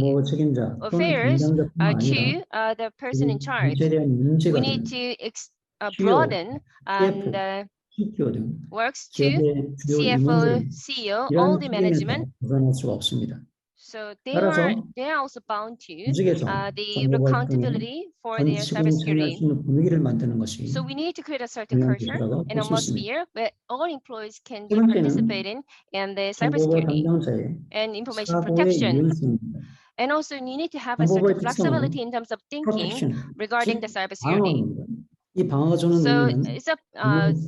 정보보호 책임자 또는 affairs 담당자뿐만 아니라 to the person in charge. 전체에 대한 We 인지가 need 되는 to CEO, broaden CFO, and CTO 등 works to 기업의 주요 CFO, 임원들은 CEO, 이러한 all the management. 책임에서 벗어날 수가 없습니다. So 따라서 they are also bound to 조직에서 the 정보보호 활동에 accountability for 전 their 직원이 참여할 수 cybersecurity. 있는 분위기를 만드는 것이 So we need to create a certain 중요한 culture 것이라고 and 볼 수 있습니다. atmosphere where all employees can 세 be 번째는 participating in the 정보보호 cybersecurity 담당자의 and information 사고의 protection. 유연성입니다. And also you need to have a certain 정보보호의 특성은 flexibility in terms of thinking 프로텍션, regarding 즉 the cybersecurity. 방어입니다. 이 방어가 주는 So 의미는 it's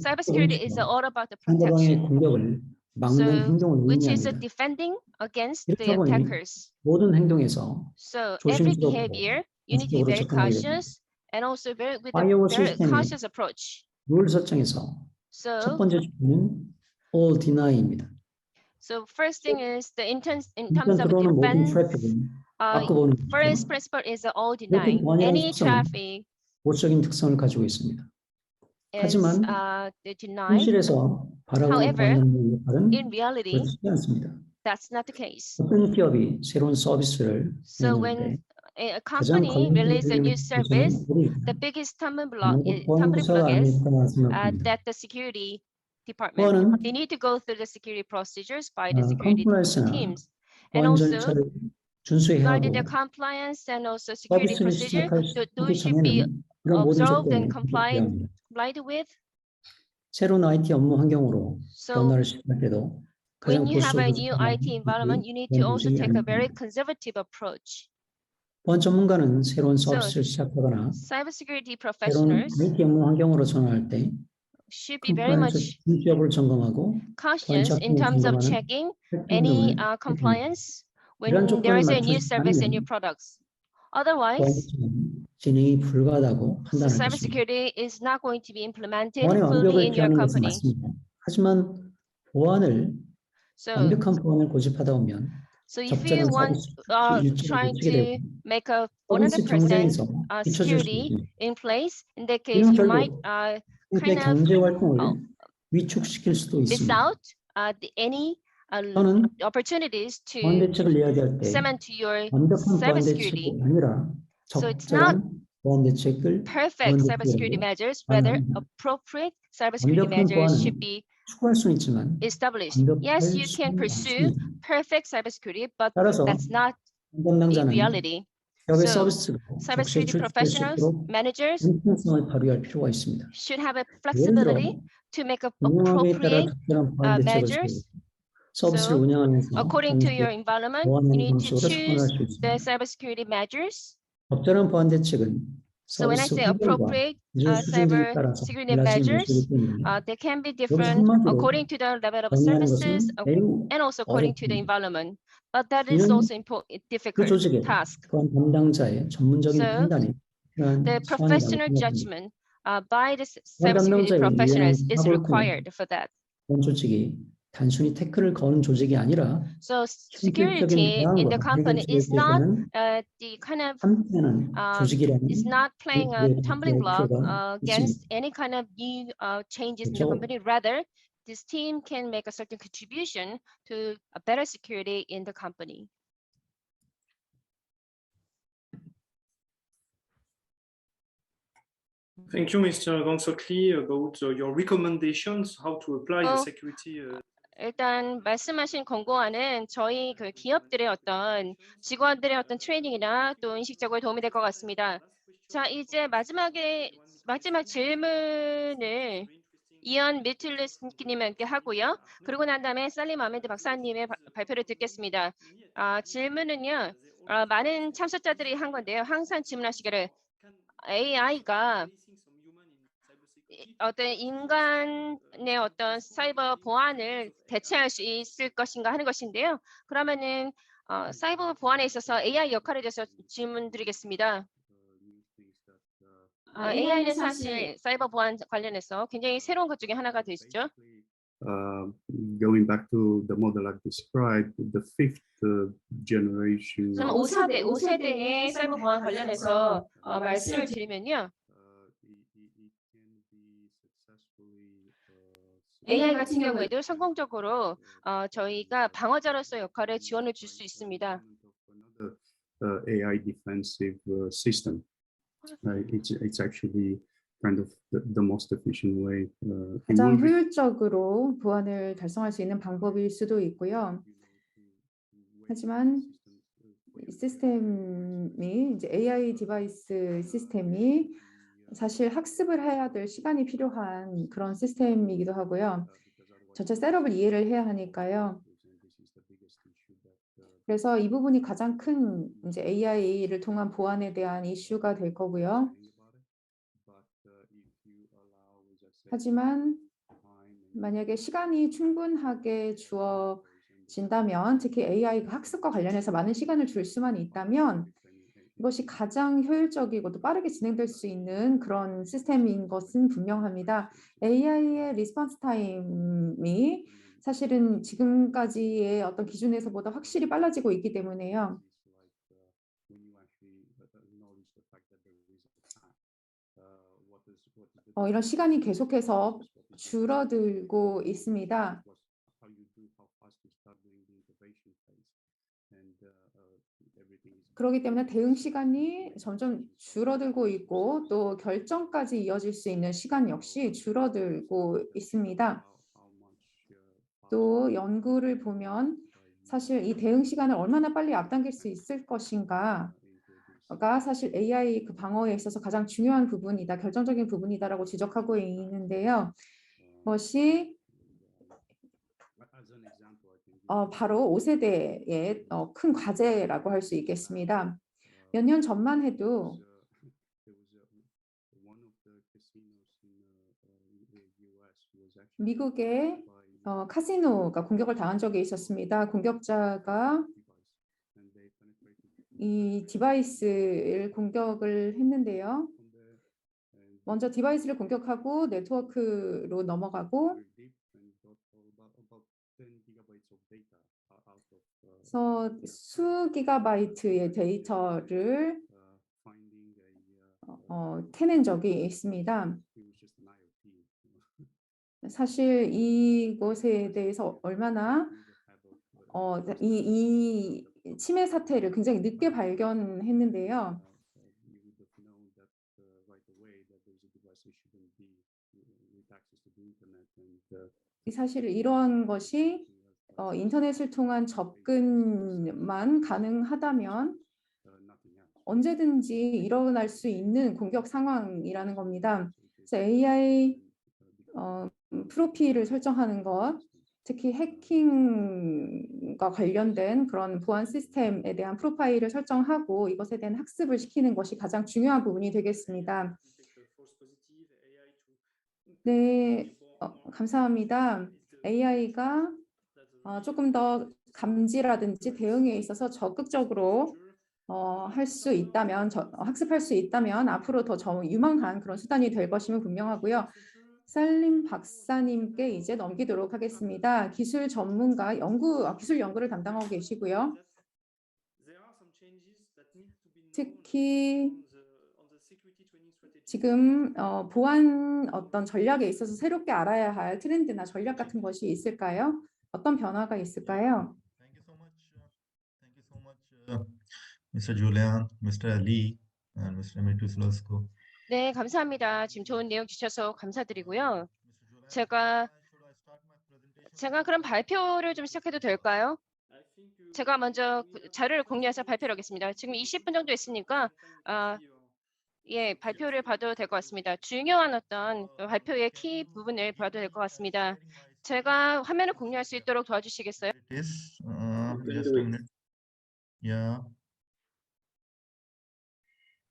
cybersecurity is all about the 상대방의 protection. 공격을 막는 So 행동을 which is 의미합니다. defending against 이렇다 the 보니 attackers. 모든 행동에서 So every 조심스럽고 behavior you need to be 원칙적으로 very 접근하게 됩니다. cautious and also with a 파이어월 very 시스템의 cautious approach. 룰 설정에서 첫 So 번째 주문은 all deny입니다. first thing is the in terms 일단 of 들어오는 모든 defense. 트래픽은 바꿔보는 First 것이죠. principle is all 이렇게 deny. 보안이라는 Any 특성은 traffic 보수적인 특성을 가지고 있습니다. is 하지만 denied. 현실에서 바라보는 However, 보안의 역할은 In reality, 그렇지 않습니다. that's not the case. 어떤 기업이 새로운 서비스를 So 내놓을 when 때 a 가장 company releases a new service, 관련된 the biggest stumbling block is 보안부서가 아닐까 생각합니다. that the security department. 보안은 They need to go through the security procedures by the security 컴플라이언스나 teams. And 보안 also 절차를 준수해야 regarding 하고 the compliance and also security 서비스를 procedure, 시작할 those should be 전에는 이런 모든 observed 조건이 and complied 필요합니다. with. 새로운 IT 업무 환경으로 So 변화를 시작할 때도 가장 When you have a 보수 new IT environment, you need to also take a very conservative approach. 보안 전문가는 새로운 So, 서비스를 시작하거나 cybersecurity 새로운 professionals IT 업무 환경으로 전환할 때 should be very much 컴플라이언스 여부를 점검하고 cautious in terms of checking any compliance when there is a new service and new products. Otherwise, 진행이 불가하다고 so 판단할 것입니다. cybersecurity is not going to be implemented 보안의 fully 완벽을 in your 기하는 것은 company. 맞습니다. 하지만 보안을 So, 완벽한 보안을 고집하다 보면 so if you want trying to make a 100% 경쟁에서 뒤처질 수 security 있습니다. in place, in that case, 이는 you 결국 might 국내 kind of 경제 활동을 위축시킬 수도 miss 있습니다. out any 저는 opportunities 보안 to 대책을 이야기할 때 cement to your 완벽한 보안 cybersecurity. 대책이 아니라 So it's not 적절한 보안 대책을 perfect cybersecurity measures, rather appropriate cybersecurity 완벽한 measures 보안을 should be 추구할 수는 있지만 established. Yes, you can pursue perfect cybersecurity, but 따라서 that's not the 담당자는 reality. 협의 So, 서비스가 cybersecurity 적시에 출시될 수 professionals, 있도록 managers 형평성을 발휘할 필요가 있습니다. should have a 예를 들어 flexibility to make 운영함에 따라 appropriate 특별한 보안 대책을 measures. 세우고 서비스를 So, 운영하면서 according to your 동시에 environment, 보안 you need to 방식으로 choose 접근할 수 the 있습니다. cybersecurity measures. 적절한 보안 대책은 So when I 서비스 say 환경과 appropriate 기술 수준에 따라서 cybersecurity 달라지는 measures, 것이기 때문에 they can be 여기서 different 한마디로 according to the level of 정의하는 services 것은 매우 and also according to the 어렵습니다. environment. But that is 이는 also 그 difficult 조직의 task. 보안 담당자의 전문적인 So, 판단이 필요한 The 사안이라고 professional 생각합니다. judgment by the 보안 cybersecurity 담당자의 professionals 유연한 is 사고를 통해 required for that. 보안 조직이 단순히 태클을 거는 조직이 아니라 So 현실적인 security in the 대안과 company 해결책을 is not 제시하는 the kind of 함께하는 조직이라는 is not playing a 우리의 tumbling block 필요가 against 있습니다. any kind of new changes in the 그렇죠. company. Rather, this team can make a certain contribution to a better security in the company. Thank you, Mr. Gangsokli, about your recommendations how to apply the Oh. security. 일단 말씀하신 권고안은 저희 그 기업들의 어떤 직원들의 어떤 트레이닝이나 또 인식적으로 도움이 될 것 같습니다. 자, 이제 마지막 질문을 이언 미틀리스키님께 하고요. 그리고 난 다음에 살림 아메드 박사님의 발표를 듣겠습니다. 질문은요, 많은 참석자들이 한 건데요. 항상 질문하시기를 AI가 어떤 인간의 어떤 사이버 보안을 대체할 수 있을 것인가 하는 것인데요. 그러면은 사이버 보안에 있어서 AI 역할에 대해서 질문 드리겠습니다. AI는 사실 사이버 보안 관련해서 굉장히 새로운 것 중에 하나가 되시죠. Going back to the model I've described, the fifth generation. 5세대의 사이버 보안 관련해서 말씀을 드리면요. AI 같은 경우에도 성공적으로 저희가 방어자로서 역할에 지원을 줄 수 있습니다. AI defensive system. It's actually kind of the most efficient way. 가장 효율적으로 보안을 달성할 수 있는 방법일 수도 있고요. 하지만 이 시스템이 이제 AI 디바이스 시스템이 사실 학습을 해야 될 시간이 필요한 그런 시스템이기도 하고요. 전체 셋업을 이해를 해야 하니까요. 그래서 이 부분이 가장 큰 이제 AI를 통한 보안에 대한 이슈가 될 거고요. 하지만 만약에 시간이 충분하게 주어진다면, 특히 AI가 학습과 관련해서 많은 시간을 줄 수만 있다면 이것이 가장 효율적이고 또 빠르게 진행될 수 있는 그런 시스템인 것은 분명합니다. AI의 리스폰스 타임이 사실은 지금까지의 어떤 기준에서보다 확실히 빨라지고 있기 때문에요. 이런 시간이 계속해서 줄어들고 있습니다. 그렇기 때문에 대응 시간이 점점 줄어들고 있고 또 결정까지 이어질 수 있는 시간 역시 줄어들고 있습니다. 또 연구를 보면 사실 이 대응 시간을 얼마나 빨리 앞당길 수 있을 것인가가 사실 AI 그 방어에 있어서 가장 중요한 부분이다, 결정적인 부분이다라고 지적하고 있는데요. 그것이 바로 5세대의 큰 과제라고 할 수 있겠습니다. 몇 년 전만 해도 미국의 카지노가 공격을 당한 적이 있었습니다. 공격자가 이 디바이스를 공격을 했는데요. 먼저 디바이스를 공격하고 네트워크로 넘어가고 그래서 수 기가바이트의 데이터를 캐낸 적이 있습니다. 사실 이것에 대해서 얼마나 이 침해 사태를 굉장히 늦게 발견했는데요. 사실 이러한 것이 인터넷을 통한 접근만 가능하다면 언제든지 일어날 수 있는 공격 상황이라는 겁니다. 그래서 AI 프로필을 설정하는 것, 특히 해킹과 관련된 그런 보안 시스템에 대한 프로파일을 설정하고 이것에 대한 학습을 시키는 것이 가장 중요한 부분이 되겠습니다. 네, 감사합니다. AI가 조금 더 감지라든지 대응에 있어서 적극적으로 할 수 있다면, 학습할 수 있다면 앞으로 더 유망한 그런 수단이 될 것임은 분명하고요. 살림 박사님께 이제 넘기도록 하겠습니다. 기술 전문가, 기술 연구를 담당하고 계시고요. 특히 지금 보안 어떤 전략에 있어서 새롭게 알아야 할 트렌드나 전략 같은 것이 있을까요? 어떤 변화가 있을까요? Thank you so much, Mr. Julian, Mr. Lee, and Mr. Mituslosco. 네, 감사합니다. 지금 좋은 내용 주셔서 감사드리고요. 제가 그럼 발표를 좀 시작해도 될까요? 제가 먼저 자료를 공유해서 발표를 하겠습니다. 지금 20분 정도 했으니까 예, 발표를 봐도 될 것 같습니다. 중요한 어떤 발표의 키 부분을 봐도 될 것 같습니다. 제가 화면을 공유할 수 있도록 도와주시겠어요? It is just a minute. Yeah.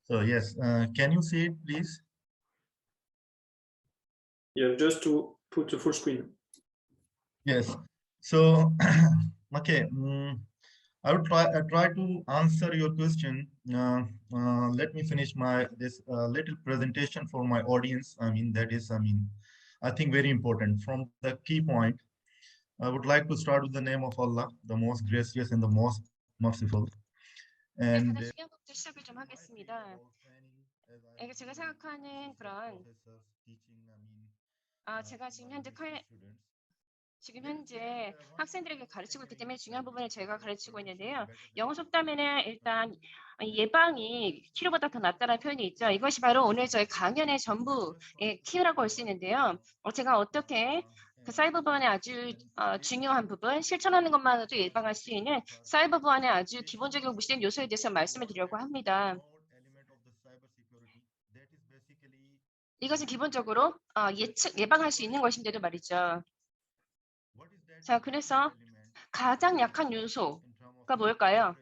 So yes, can you see it, please? Yeah, just to put the full screen. Yes. So, okay. I will try to answer your question. Let me finish this little presentation for my audience. I think very important. From the key point, I would like to start with the name of Allah, the most gracious and the most merciful. And 네, 중요한 것부터 시작을 좀 하겠습니다. 제가 생각하는 그런 제가 지금 현재 학생들에게 가르치고 있기 때문에 중요한 부분을 제가 가르치고 있는데요. 영어 속담에는 일단 예방이 치료보다 더 낫다는 표현이 있죠. 이것이 바로 오늘 저희 강연의 전부의 키라고 할 수 있는데요. 제가 어떻게 그 사이버 보안의 아주 중요한 부분, 실천하는 것만으로도 예방할 수 있는 사이버 보안의 아주 기본적이고 무시된 요소에 대해서 말씀을 드리려고 합니다. 이것은 기본적으로 예방할 수 있는 것인데도 말이죠. 자, 그래서 가장 약한 요소가 뭘까요?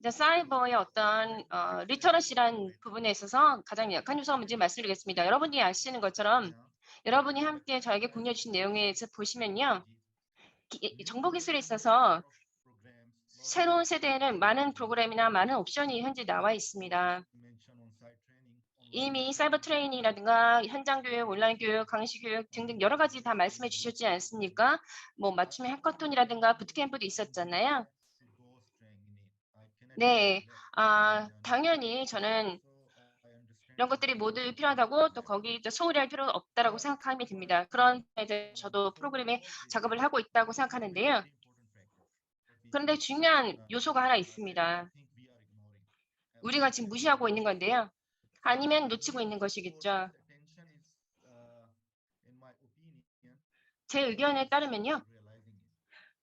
사이버의 어떤 리터러시란 부분에 있어서 가장 약한 요소가 뭔지 말씀드리겠습니다. 여러분이 아시는 것처럼 여러분이 함께 저에게 공유해 주신 내용에서 보시면요. 정보기술에 있어서 새로운 세대에는 많은 프로그램이나 많은 옵션이 현재 나와 있습니다. 이미 사이버 트레이닝이라든가 현장 교육, 온라인 교육, 강시 교육 등등 여러 가지 다 말씀해 주셨지 않습니까? 뭐 맞춤의 해커톤이라든가 부트캠프도 있었잖아요. 네, 당연히 저는 이런 것들이 모두 필요하다고 또 거기 소홀히 할 필요는 없다라고 생각하면 됩니다. 그런 저도 프로그램에 작업을 하고 있다고 생각하는데요. 그런데 중요한 요소가 하나 있습니다. 우리가 지금 무시하고 있는 건데요. 아니면 놓치고 있는 것이겠죠. 제 의견에 따르면요.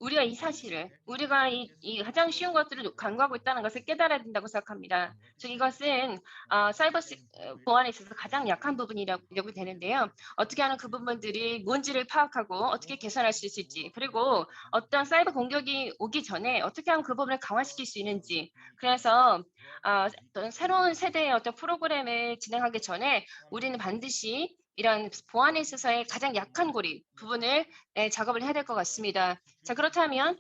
우리가 이 사실을, 우리가 이 가장 쉬운 것들을 간과하고 있다는 것을 깨달아야 된다고 생각합니다. 즉 이것은 사이버 보안에 있어서 가장 약한 부분이라고 되는데요. 어떻게 하면 그 부분들이 뭔지를 파악하고 어떻게 개선할 수 있을지, 그리고 어떤 사이버 공격이 오기 전에 어떻게 하면 그 부분을 강화시킬 수 있는지. 그래서 어떤 새로운 세대의 어떤 프로그램을 진행하기 전에 우리는 반드시 이런 보안에 있어서의 가장 약한 고리 부분을 작업을 해야 될 것 같습니다. 자, 그렇다면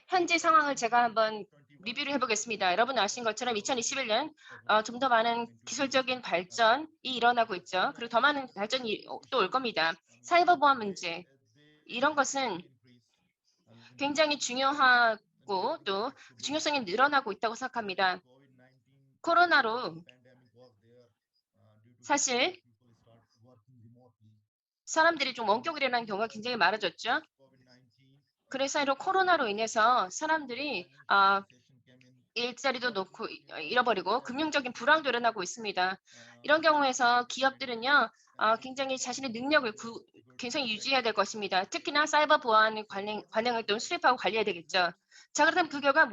현재 상황을 제가 한번 리뷰를 해보겠습니다. 여러분 아신 것처럼 2021년 좀 더 많은 기술적인 발전이 일어나고 있죠. 그리고 더 많은 발전이 또 올 겁니다. 사이버 보안 문제, 이런 것은 굉장히 중요하고 또 중요성이 늘어나고 있다고 생각합니다. 코로나로 사실 사람들이 좀 원격으로 일어나는 경우가 굉장히 많아졌죠. 그래서 이런 코로나로 인해서 사람들이 일자리도 놓고 잃어버리고 금융적인 불황도 일어나고 있습니다. 이런 경우에서 기업들은요 굉장히 자신의 능력을 굉장히 유지해야 될 것입니다. 특히나 사이버 보안 관행을 또 수립하고 관리해야 되겠죠. 자, 그렇다면 그 결과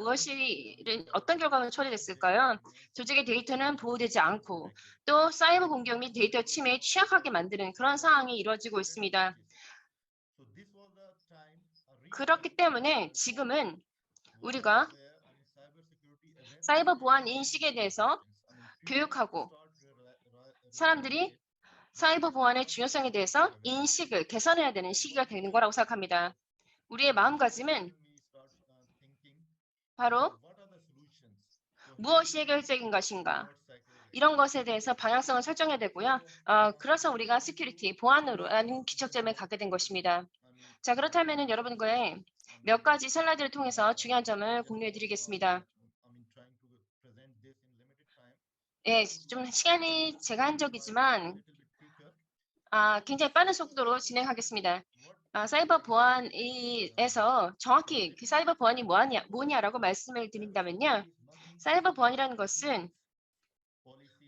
어떤 결과가 처리됐을까요? 조직의 데이터는 보호되지 않고 또 사이버 공격 및 데이터 침해에 취약하게 만드는 그런 상황이 이루어지고 있습니다. 그렇기 때문에 지금은 우리가 사이버 보안 인식에 대해서 교육하고 사람들이 사이버 보안의 중요성에 대해서 인식을 개선해야 되는 시기가 되는 거라고 생각합니다. 우리의 마음가짐은 바로 무엇이 해결책인 것인가, 이런 것에 대해서 방향성을 설정해야 되고요. 그래서 우리가 시큐리티, 보안으로 하는 기척점에 가게 된 것입니다. 자, 그렇다면 여러분과의 몇 가지 슬라이드를 통해서 중요한 점을 공유해 드리겠습니다. 예, 좀 시간이 제가 한적이지만 굉장히 빠른 속도로 진행하겠습니다. 사이버 보안에서 정확히 그 사이버 보안이 뭐냐라고 말씀을 드린다면요. 사이버 보안이라는 것은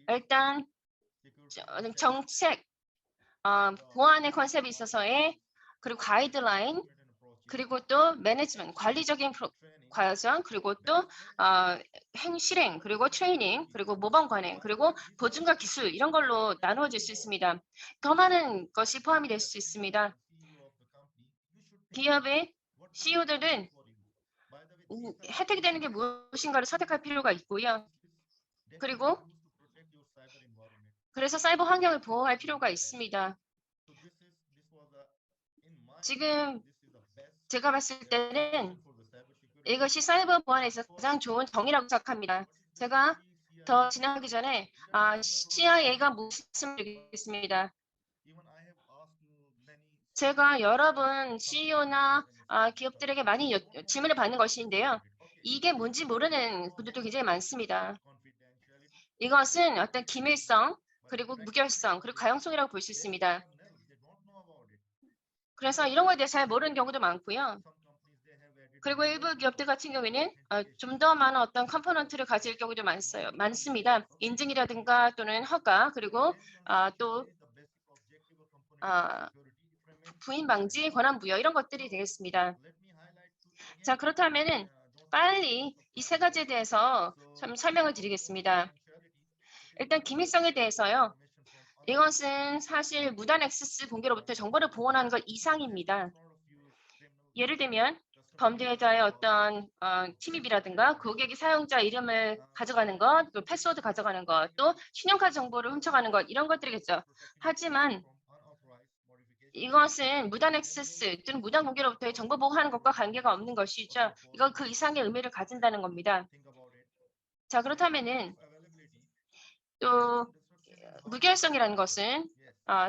일단 정책, 보안의 컨셉에 있어서의 그리고 가이드라인, 그리고 또 매니지먼트, 관리적인 과정, 그리고 또 실행, 그리고 트레이닝, 그리고 모범 관행, 그리고 보증과 기술, 이런 걸로 나누어질 수 있습니다. 더 많은 것이 포함이 될 수 있습니다. 기업의 CEO들은 혜택이 되는 게 무엇인가를 선택할 필요가 있고요. 그리고 그래서 사이버 환경을 보호할 필요가 있습니다. 지금 제가 봤을 때는 이것이 사이버 보안에서 가장 좋은 정의라고 생각합니다. 제가 더 진행하기 전에 CIA가 무엇을 드리겠습니다. 제가 여러분 CEO나 기업들에게 많이 질문을 받는 것인데요. 이게 뭔지 모르는 분들도 굉장히 많습니다. 이것은 어떤 기밀성, 그리고 무결성, 그리고 가용성이라고 볼 수 있습니다. 그래서 이런 거에 대해서 잘 모르는 경우도 많고요. 그리고 일부 기업들 같은 경우에는 좀 더 많은 어떤 컴포넌트를 가질 경우도 많습니다. 인증이라든가 또는 허가, 그리고 또 부인 방지, 권한 부여, 이런 것들이 되겠습니다. 자, 그렇다면은 빨리 이 세 가지에 대해서 좀 설명을 드리겠습니다. 일단 기밀성에 대해서요. 이것은 사실 무단 액세스 공개로부터 정보를 보호하는 것 이상입니다. 예를 들면 범죄자의 어떤 침입이라든가 고객이 사용자 이름을 가져가는 것, 또 패스워드 가져가는 것, 또 신용카드 정보를 훔쳐가는 것, 이런 것들이겠죠. 하지만 이것은 무단 액세스 또는 무단 공개로부터의 정보 보호하는 것과 관계가 없는 것이죠. 이건 그 이상의 의미를 가진다는 겁니다. 자, 그렇다면은 또 무결성이라는 것은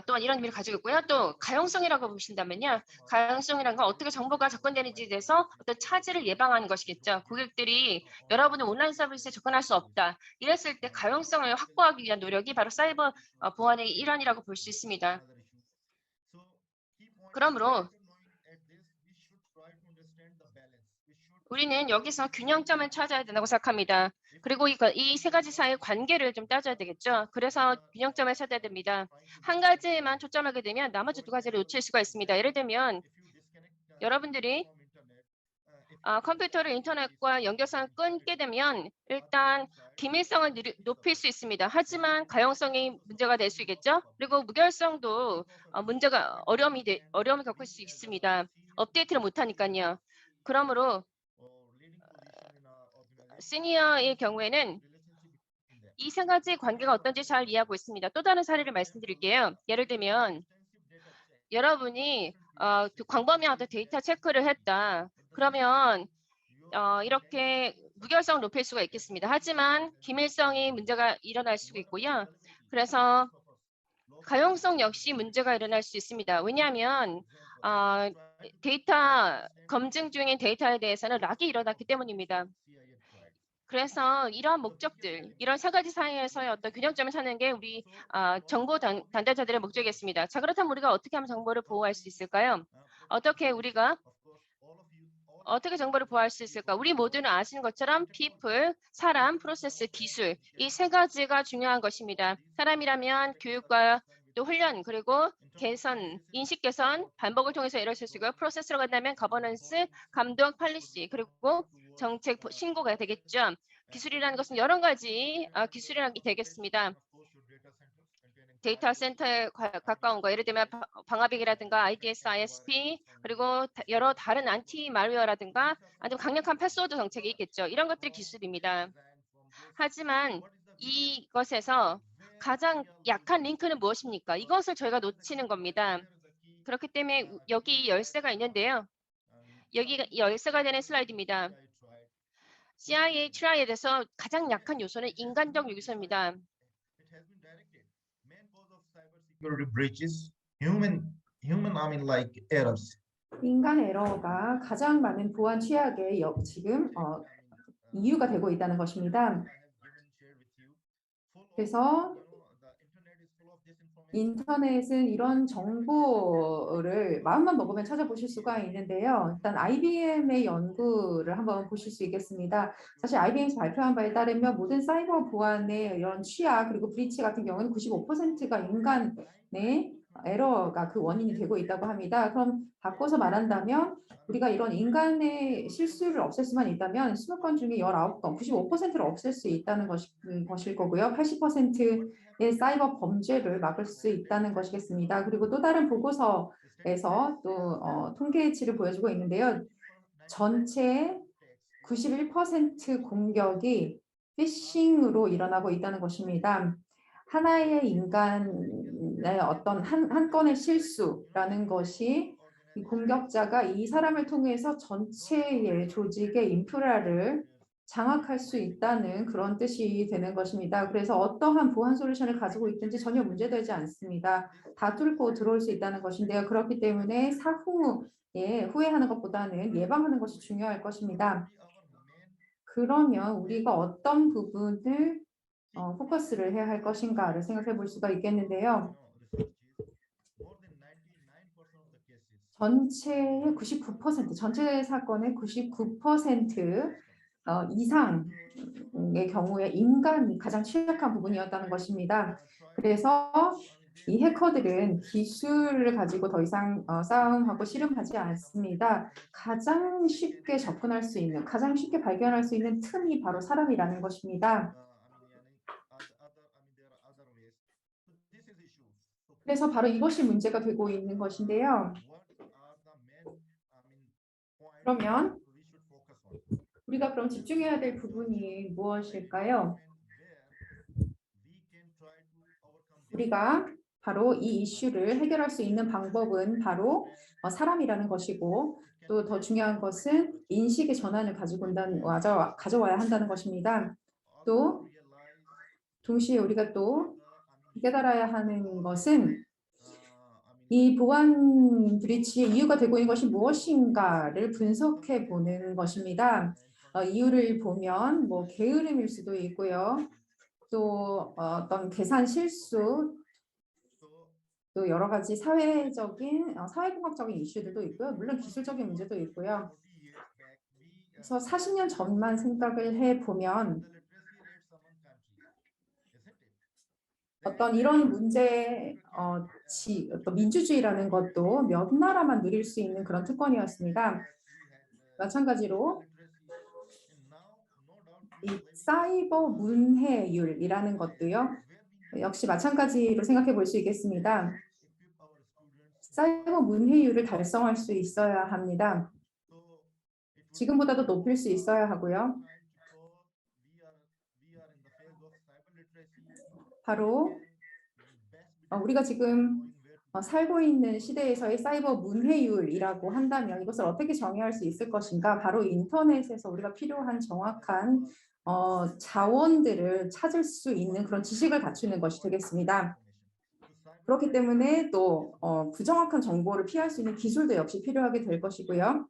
또한 이런 의미를 가지고 있고요. 또 가용성이라고 보신다면요. 가용성이라는 건 어떻게 정보가 접근되는지에 대해서 어떤 차질을 예방하는 것이겠죠. 고객들이 여러분의 온라인 서비스에 접근할 수 없다. 이랬을 때 가용성을 확보하기 위한 노력이 바로 사이버 보안의 일환이라고 볼 수 있습니다. 그러므로 우리는 여기서 균형점을 찾아야 된다고 생각합니다. 그리고 이 세 가지 사이의 관계를 좀 따져야 되겠죠. 그래서 균형점을 찾아야 됩니다. 한 가지에만 초점하게 되면 나머지 두 가지를 놓칠 수가 있습니다. 예를 들면 여러분들이 컴퓨터를 인터넷과 연결성을 끊게 되면 일단 기밀성을 높일 수 있습니다. 하지만 가용성이 문제가 될 수 있겠죠. 그리고 무결성도 어려움을 겪을 수 있습니다. 업데이트를 못하니까요. 그러므로 시니어의 경우에는 이 세 가지 관계가 어떤지 잘 이해하고 있습니다. 또 다른 사례를 말씀드릴게요. 예를 들면 여러분이 광범위한 데이터 체크를 했다. 그러면 이렇게 무결성을 높일 수가 있겠습니다. 하지만 기밀성이 문제가 일어날 수 있고요. 그래서 가용성 역시 문제가 일어날 수 있습니다. 왜냐하면 데이터 검증 중인 데이터에 대해서는 락이 일어났기 때문입니다. 그래서 이러한 목적들, 이런 세 가지 사이에서의 어떤 균형점을 찾는 게 우리 정보 담당자들의 목적이었습니다. 자, 그렇다면 우리가 어떻게 하면 정보를 보호할 수 있을까요? 어떻게 정보를 보호할 수 있을까? 우리 모두는 아시는 것처럼 people, 사람, 프로세스, 기술 이 세 가지가 중요한 것입니다. 사람이라면 교육과 또 훈련 그리고 개선, 인식 개선, 반복을 통해서 이루어질 수 있고요. 프로세스로 간다면 거버넌스, 감독, 팔리시 그리고 정책 신고가 되겠죠. 기술이라는 것은 여러 가지 기술이라는 게 되겠습니다. 데이터 센터에 가까운 거, 예를 들면 방화벽이라든가 IDS, ISP, 그리고 여러 다른 안티 말웨어라든가 아주 강력한 패스워드 정책이 있겠죠. 이런 것들이 기술입니다. 하지만 이것에서 가장 약한 링크는 무엇입니까? 이것을 저희가 놓치는 겁니다. 그렇기 때문에 여기 열쇠가 있는데요. 여기가 열쇠가 되는 슬라이드입니다. CIA 트라이에 대해서 가장 약한 요소는 인간적 요소입니다. Security breaches, human, I mean like errors. 인간 에러가 가장 많은 보안 취약의 지금 이유가 되고 있다는 것입니다. 그래서 인터넷은 이런 정보를 마음만 먹으면 찾아보실 수가 있는데요. 일단 IBM의 연구를 한번 보실 수 있겠습니다. 사실 IBM에서 발표한 바에 따르면 모든 사이버 보안의 이런 취약 그리고 브리치 같은 경우는 95%가 인간의 에러가 그 원인이 되고 있다고 합니다. 그럼 바꿔서 말한다면 우리가 이런 인간의 실수를 없앨 수만 있다면 20건 중에 19건, 95%를 없앨 수 있다는 것일 거고요. 80%의 사이버 범죄를 막을 수 있다는 것이겠습니다. 그리고 또 다른 보고서에서 또 통계치를 보여주고 있는데요. 전체 91% 공격이 피싱으로 일어나고 있다는 것입니다. 하나의 인간의 어떤 한 건의 실수라는 것이 이 공격자가 이 사람을 통해서 전체의 조직의 인프라를 장악할 수 있다는 그런 뜻이 되는 것입니다. 그래서 어떠한 보안 솔루션을 가지고 있든지 전혀 문제되지 않습니다. 다 뚫고 들어올 수 있다는 것인데요. 그렇기 때문에 사후에 후회하는 것보다는 예방하는 것이 중요할 것입니다. 그러면 우리가 어떤 부분을 포커스를 해야 할 것인가를 생각해 볼 수가 있겠는데요. 전체의 99%, 전체 사건의 99% 이상의 경우에 인간이 가장 취약한 부분이었다는 것입니다. 그래서 이 해커들은 기술을 가지고 더 이상 싸움하고 씨름하지 않습니다. 가장 쉽게 접근할 수 있는, 가장 쉽게 발견할 수 있는 틈이 바로 사람이라는 것입니다. 그래서 바로 이것이 문제가 되고 있는 것인데요. 그러면 우리가 그럼 집중해야 될 부분이 무엇일까요? 우리가 바로 이 이슈를 해결할 수 있는 방법은 바로 사람이라는 것이고 또 더 중요한 것은 인식의 전환을 가져와야 한다는 것입니다. 또 동시에 우리가 또 깨달아야 하는 것은 이 보안 브리치의 이유가 되고 있는 것이 무엇인가를 분석해 보는 것입니다. 이유를 보면 뭐 게으름일 수도 있고요. 또 어떤 계산 실수, 또 여러 가지 사회공학적인 이슈들도 있고요. 물론 기술적인 문제도 있고요. 그래서 40년 전만 생각을 해보면 어떤 이런 문제, 어떤 민주주의라는 것도 몇 나라만 누릴 수 있는 그런 특권이었습니다. 마찬가지로 이 사이버 문해율이라는 것도요. 역시 마찬가지로 생각해 볼 수 있겠습니다. 사이버 문해율을 달성할 수 있어야 합니다. 지금보다도 높일 수 있어야 하고요. 바로 우리가 지금 살고 있는 시대에서의 사이버 문해율이라고 한다면 이것을 어떻게 정의할 수 있을 것인가? 바로 인터넷에서 우리가 필요한 정확한 자원들을 찾을 수 있는 그런 지식을 갖추는 것이 되겠습니다. 그렇기 때문에 또 부정확한 정보를 피할 수 있는 기술도 역시 필요하게 될 것이고요.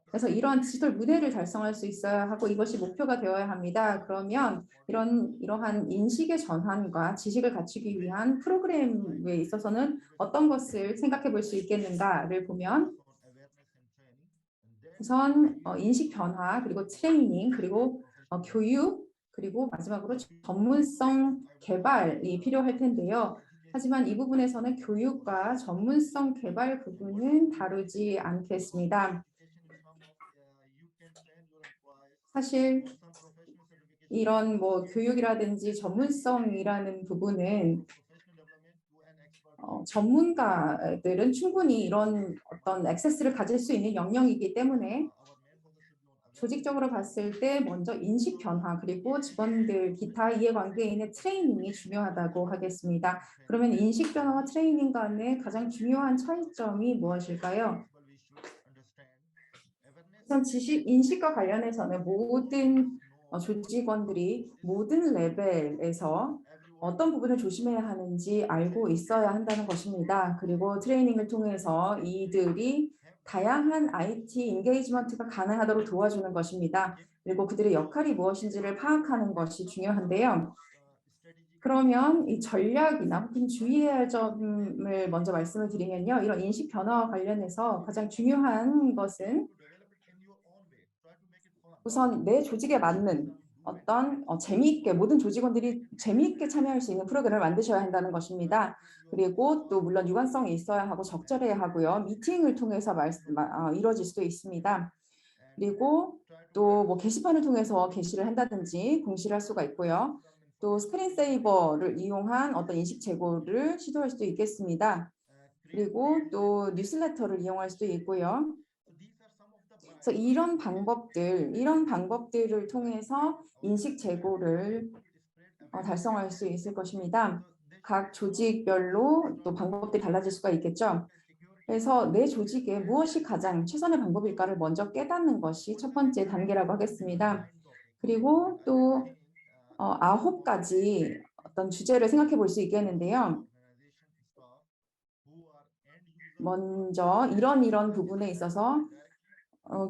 그래서 이러한 디지털 문해를 달성할 수 있어야 하고 이것이 목표가 되어야 합니다. 그러면 이러한 인식의 전환과 지식을 갖추기 위한 프로그램에 있어서는 어떤 것을 생각해 볼 수 있겠는가를 보면 우선 인식 변화, 그리고 트레이닝, 그리고 교육, 그리고 마지막으로 전문성 개발이 필요할 텐데요. 하지만 이 부분에서는 교육과 전문성 개발 부분은 다루지 않겠습니다. 사실 이런 교육이라든지 전문성이라는 부분은 전문가들은 충분히 이런 어떤 액세스를 가질 수 있는 영역이기 때문에 조직적으로 봤을 때 먼저 인식 변화 그리고 직원들 기타 이해관계인의 트레이닝이 중요하다고 하겠습니다. 그러면 인식 변화와 트레이닝 간의 가장 중요한 차이점이 무엇일까요? 우선 지식 인식과 관련해서는 모든 조직원들이 모든 레벨에서 어떤 부분을 조심해야 하는지 알고 있어야 한다는 것입니다. 그리고 트레이닝을 통해서 이들이 다양한 IT 인게이지먼트가 가능하도록 도와주는 것입니다. 그리고 그들의 역할이 무엇인지를 파악하는 것이 중요한데요. 그러면 이 전략이나 혹은 주의해야 할 점을 먼저 말씀을 드리면요. 이런 인식 변화와 관련해서 가장 중요한 것은 우선 내 조직에 맞는 어떤 재미있게 모든 조직원들이 재미있게 참여할 수 있는 프로그램을 만드셔야 한다는 것입니다. 그리고 또 물론 유관성이 있어야 하고 적절해야 하고요. 미팅을 통해서 이루어질 수도 있습니다. 그리고 또 게시판을 통해서 게시를 한다든지 공시를 할 수가 있고요. 또 스크린세이버를 이용한 어떤 인식 제고를 시도할 수도 있겠습니다. 그리고 또 뉴스레터를 이용할 수도 있고요. 그래서 이런 방법들을 통해서 인식 제고를 달성할 수 있을 것입니다. 각 조직별로 또 방법들이 달라질 수가 있겠죠. 그래서 내 조직에 무엇이 가장 최선의 방법일까를 먼저 깨닫는 것이 첫 번째 단계라고 하겠습니다. 그리고 또 9가지 어떤 주제를 생각해 볼 수 있겠는데요. 먼저 이런 부분에 있어서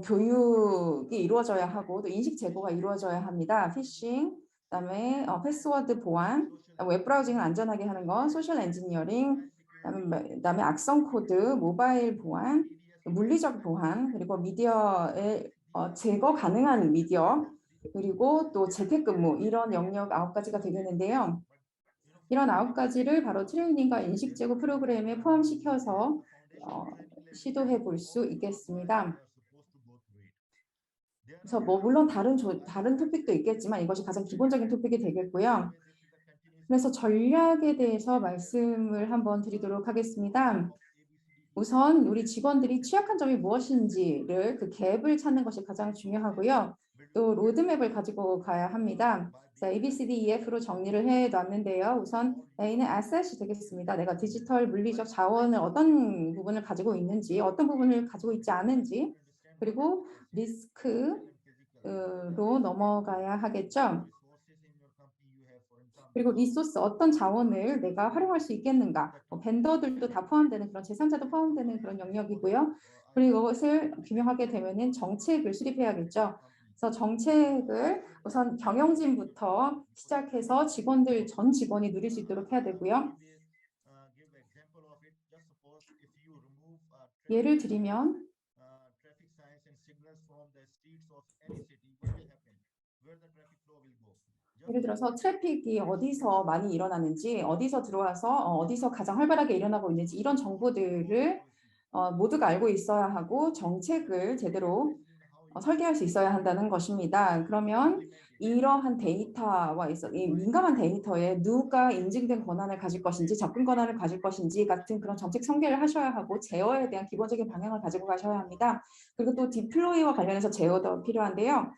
교육이 이루어져야 하고 또 인식 제고가 이루어져야 합니다. 피싱, 그다음에 패스워드 보안, 웹브라우징을 안전하게 하는 것, 소셜 엔지니어링, 그다음에 악성 코드, 모바일 보안, 물리적 보안, 그리고 미디어의 제거 가능한 미디어, 그리고 또 재택근무 이런 영역 9가지가 되겠는데요. 이런 9가지를 바로 트레이닝과 인식 제고 프로그램에 포함시켜서 시도해 볼 수 있겠습니다. 그래서 물론 다른 토픽도 있겠지만 이것이 가장 기본적인 토픽이 되겠고요. 그래서 전략에 대해서 말씀을 한번 드리도록 하겠습니다. 우선 우리 직원들이 취약한 점이 무엇인지를 그 갭을 찾는 것이 가장 중요하고요. 또 로드맵을 가지고 가야 합니다. 자, ABCDEF로 정리를 해놨는데요. 우선 A는 asset이 되겠습니다. 내가 디지털 물리적 자원을 어떤 부분을 가지고 있는지, 어떤 부분을 가지고 있지 않은지, 그리고 리스크로 넘어가야 하겠죠. 그리고 리소스, 어떤 자원을 내가 활용할 수 있겠는가. 벤더들도 다 포함되는 그런 제3자도 포함되는 그런 영역이고요. 그리고 이것을 규명하게 되면은 정책을 수립해야겠죠. 그래서 정책을 우선 경영진부터 시작해서 전 직원이 누릴 수 있도록 해야 되고요. 예를 들면 예를 들어서 트래픽이 어디서 많이 일어나는지, 어디서 들어와서 어디서 가장 활발하게 일어나고 있는지 이런 정보들을 모두가 알고 있어야 하고 정책을 제대로 설계할 수 있어야 한다는 것입니다. 그러면 이러한 데이터와 이 민감한 데이터에 누가 인증된 권한을 가질 것인지 접근 권한을 가질 것인지 같은 그런 정책 설계를 하셔야 하고 제어에 대한 기본적인 방향을 가지고 가셔야 합니다. 그리고 또 디플로이와 관련해서 제어도 필요한데요.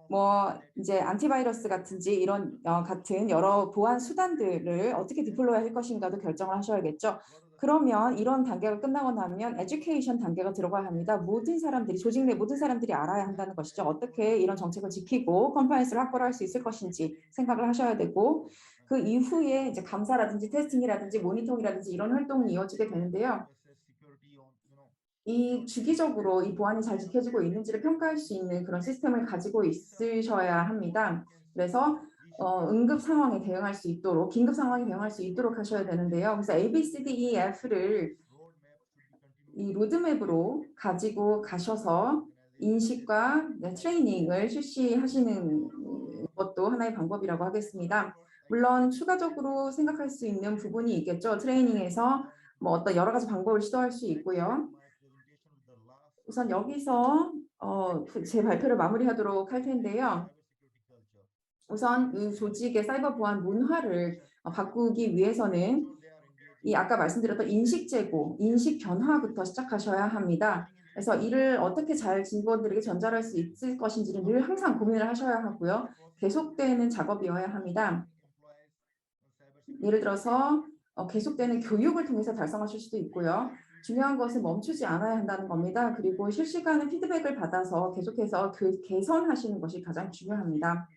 뭐 이제 안티바이러스 같은지 이런 같은 여러 보안 수단들을 어떻게 디플로이 할 것인가도 결정을 하셔야겠죠. 그러면 이런 단계가 끝나고 나면 에듀케이션 단계가 들어가야 합니다. 모든 사람들이 조직 내 모든 사람들이 알아야 한다는 것이죠. 어떻게 이런 정책을 지키고 컴플라이언스를 확보를 할 수 있을 것인지 생각을 하셔야 되고 그 이후에 이제 감사라든지 테스팅이라든지 모니터링이라든지 이런 활동이 이어지게 되는데요. 이 주기적으로 이 보안이 잘 지켜지고 있는지를 평가할 수 있는 그런 시스템을 가지고 있으셔야 합니다. 그래서 응급 상황에 대응할 수 있도록, 긴급 상황에 대응할 수 있도록 하셔야 되는데요. 그래서 A, B, C, D, E, F를 이 로드맵으로 가지고 가셔서 인식과 트레이닝을 실시하시는 것도 하나의 방법이라고 하겠습니다. 물론 추가적으로 생각할 수 있는 부분이 있겠죠. 트레이닝에서 뭐 어떤 여러 가지 방법을 시도할 수 있고요. 우선 여기서 제 발표를 마무리하도록 할 텐데요. 우선 이 조직의 사이버 보안 문화를 바꾸기 위해서는 이 아까 말씀드렸던 인식 제고, 인식 변화부터 시작하셔야 합니다. 그래서 이를 어떻게 잘 직원들에게 전달할 수 있을 것인지를 늘 항상 고민을 하셔야 하고요. 계속되는 작업이어야 합니다. 예를 들어서 계속되는 교육을 통해서 달성하실 수도 있고요. 중요한 것은 멈추지 않아야 한다는 겁니다. 그리고 실시간의 피드백을 받아서 계속해서 개선하시는 것이 가장 중요합니다.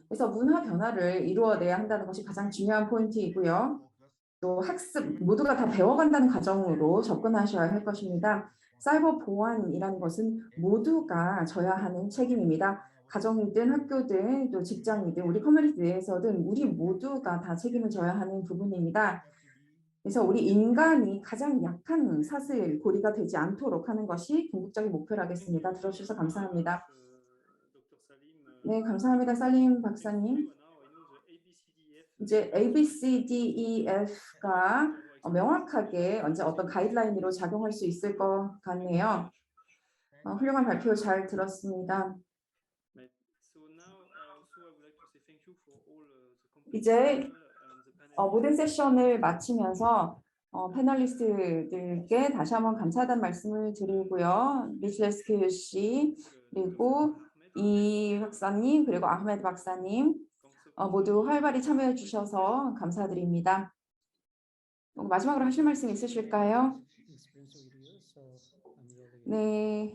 그래서 문화 변화를 이루어내야 한다는 것이 가장 중요한 포인트이고요. 또 학습, 모두가 다 배워간다는 과정으로 접근하셔야 할 것입니다. 사이버 보안이라는 것은 모두가 져야 하는 책임입니다. 가정이든 학교든 또 직장이든 우리 커뮤니티 내에서든 우리 모두가 다 책임을 져야 하는 부분입니다. 그래서 우리 인간이 가장 약한 사슬, 고리가 되지 않도록 하는 것이 궁극적인 목표라겠습니다. 들어주셔서 감사합니다. 네, 감사합니다. 살림 박사님. 이제 A, B, C, D, E, F가 명확하게 언제 어떤 가이드라인으로 작용할 수 있을 것 같네요. 훌륭한 발표 잘 들었습니다. 이제 모든 세션을 마치면서 패널리스트들께 다시 한번 감사하다는 말씀을 드리고요. 미슐레스크 씨, 그리고 이 박사님, 그리고 아흐메드 박사님 모두 활발히 참여해 주셔서 감사드립니다. 마지막으로 하실 말씀 있으실까요? 네,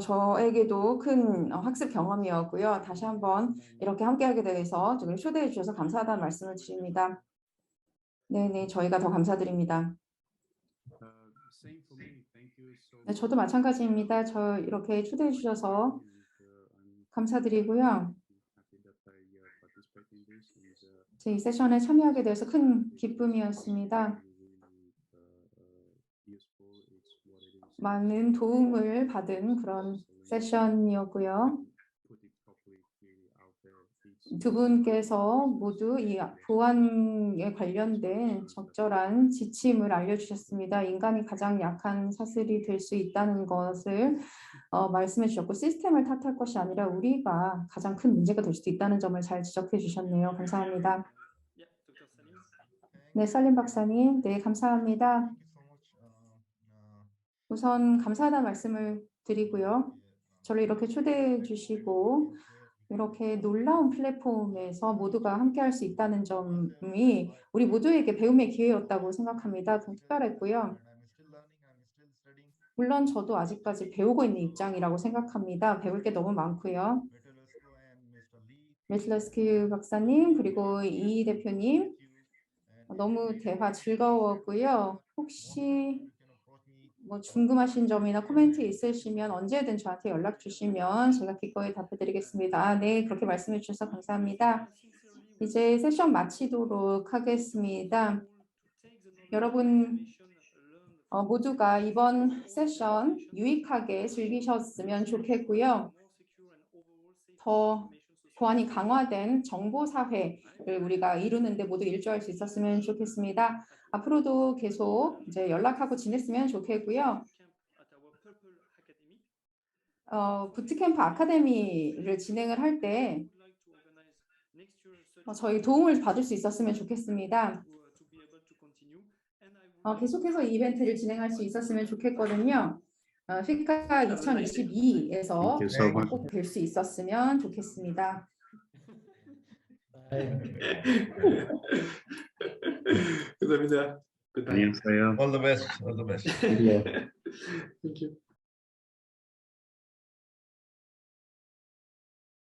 저에게도 큰 학습 경험이었고요. 다시 한번 이렇게 함께하게 돼서 지금 초대해 주셔서 감사하다는 말씀을 드립니다. 네네, 저희가 더 감사드립니다. 네, 저도 마찬가지입니다. 저 이렇게 초대해 주셔서 감사드리고요. 이 세션에 참여하게 돼서 큰 기쁨이었습니다. 많은 도움을 받은 그런 세션이었고요. 두 분께서 모두 이 보안에 관련된 적절한 지침을 알려주셨습니다. 인간이 가장 약한 사슬이 될 수 있다는 것을 말씀해 주셨고 시스템을 탓할 것이 아니라 우리가 가장 큰 문제가 될 수도 있다는 점을 잘 지적해 주셨네요. 감사합니다. 네, 살림 박사님. 네, 감사합니다. 우선 감사하다는 말씀을 드리고요. 저를 이렇게 초대해 주시고 이렇게 놀라운 플랫폼에서 모두가 함께할 수 있다는 점이 우리 모두에게 배움의 기회였다고 생각합니다. 좀 특별했고요. 물론 저도 아직까지 배우고 있는 입장이라고 생각합니다. 배울 게 너무 많고요. 메틀러스키 박사님 그리고 이 대표님 너무 대화 즐거웠고요. 혹시 뭐 궁금하신 점이나 코멘트 있으시면 언제든 저한테 연락 주시면 제가 기꺼이 답해드리겠습니다. 네, 그렇게 말씀해 주셔서 감사합니다. 이제 세션 마치도록 하겠습니다. 여러분 모두가 이번 세션 유익하게 즐기셨으면 좋겠고요. 더 보안이 강화된 정보사회를 우리가 이루는 데 모두 일조할 수 있었으면 좋겠습니다. 앞으로도 계속 이제 연락하고 지냈으면 좋겠고요. 부트캠프 아카데미를 진행을 할 때 저희 도움을 받을 수 있었으면 좋겠습니다. 계속해서 이 이벤트를 진행할 수 있었으면 좋겠거든요. 피카 2022에서 Thank you so much. 꼭 뵐 수 있었으면 좋겠습니다. 감사합니다. Goodbye. 안녕하세요. All the best. All the best. 예. Thank you.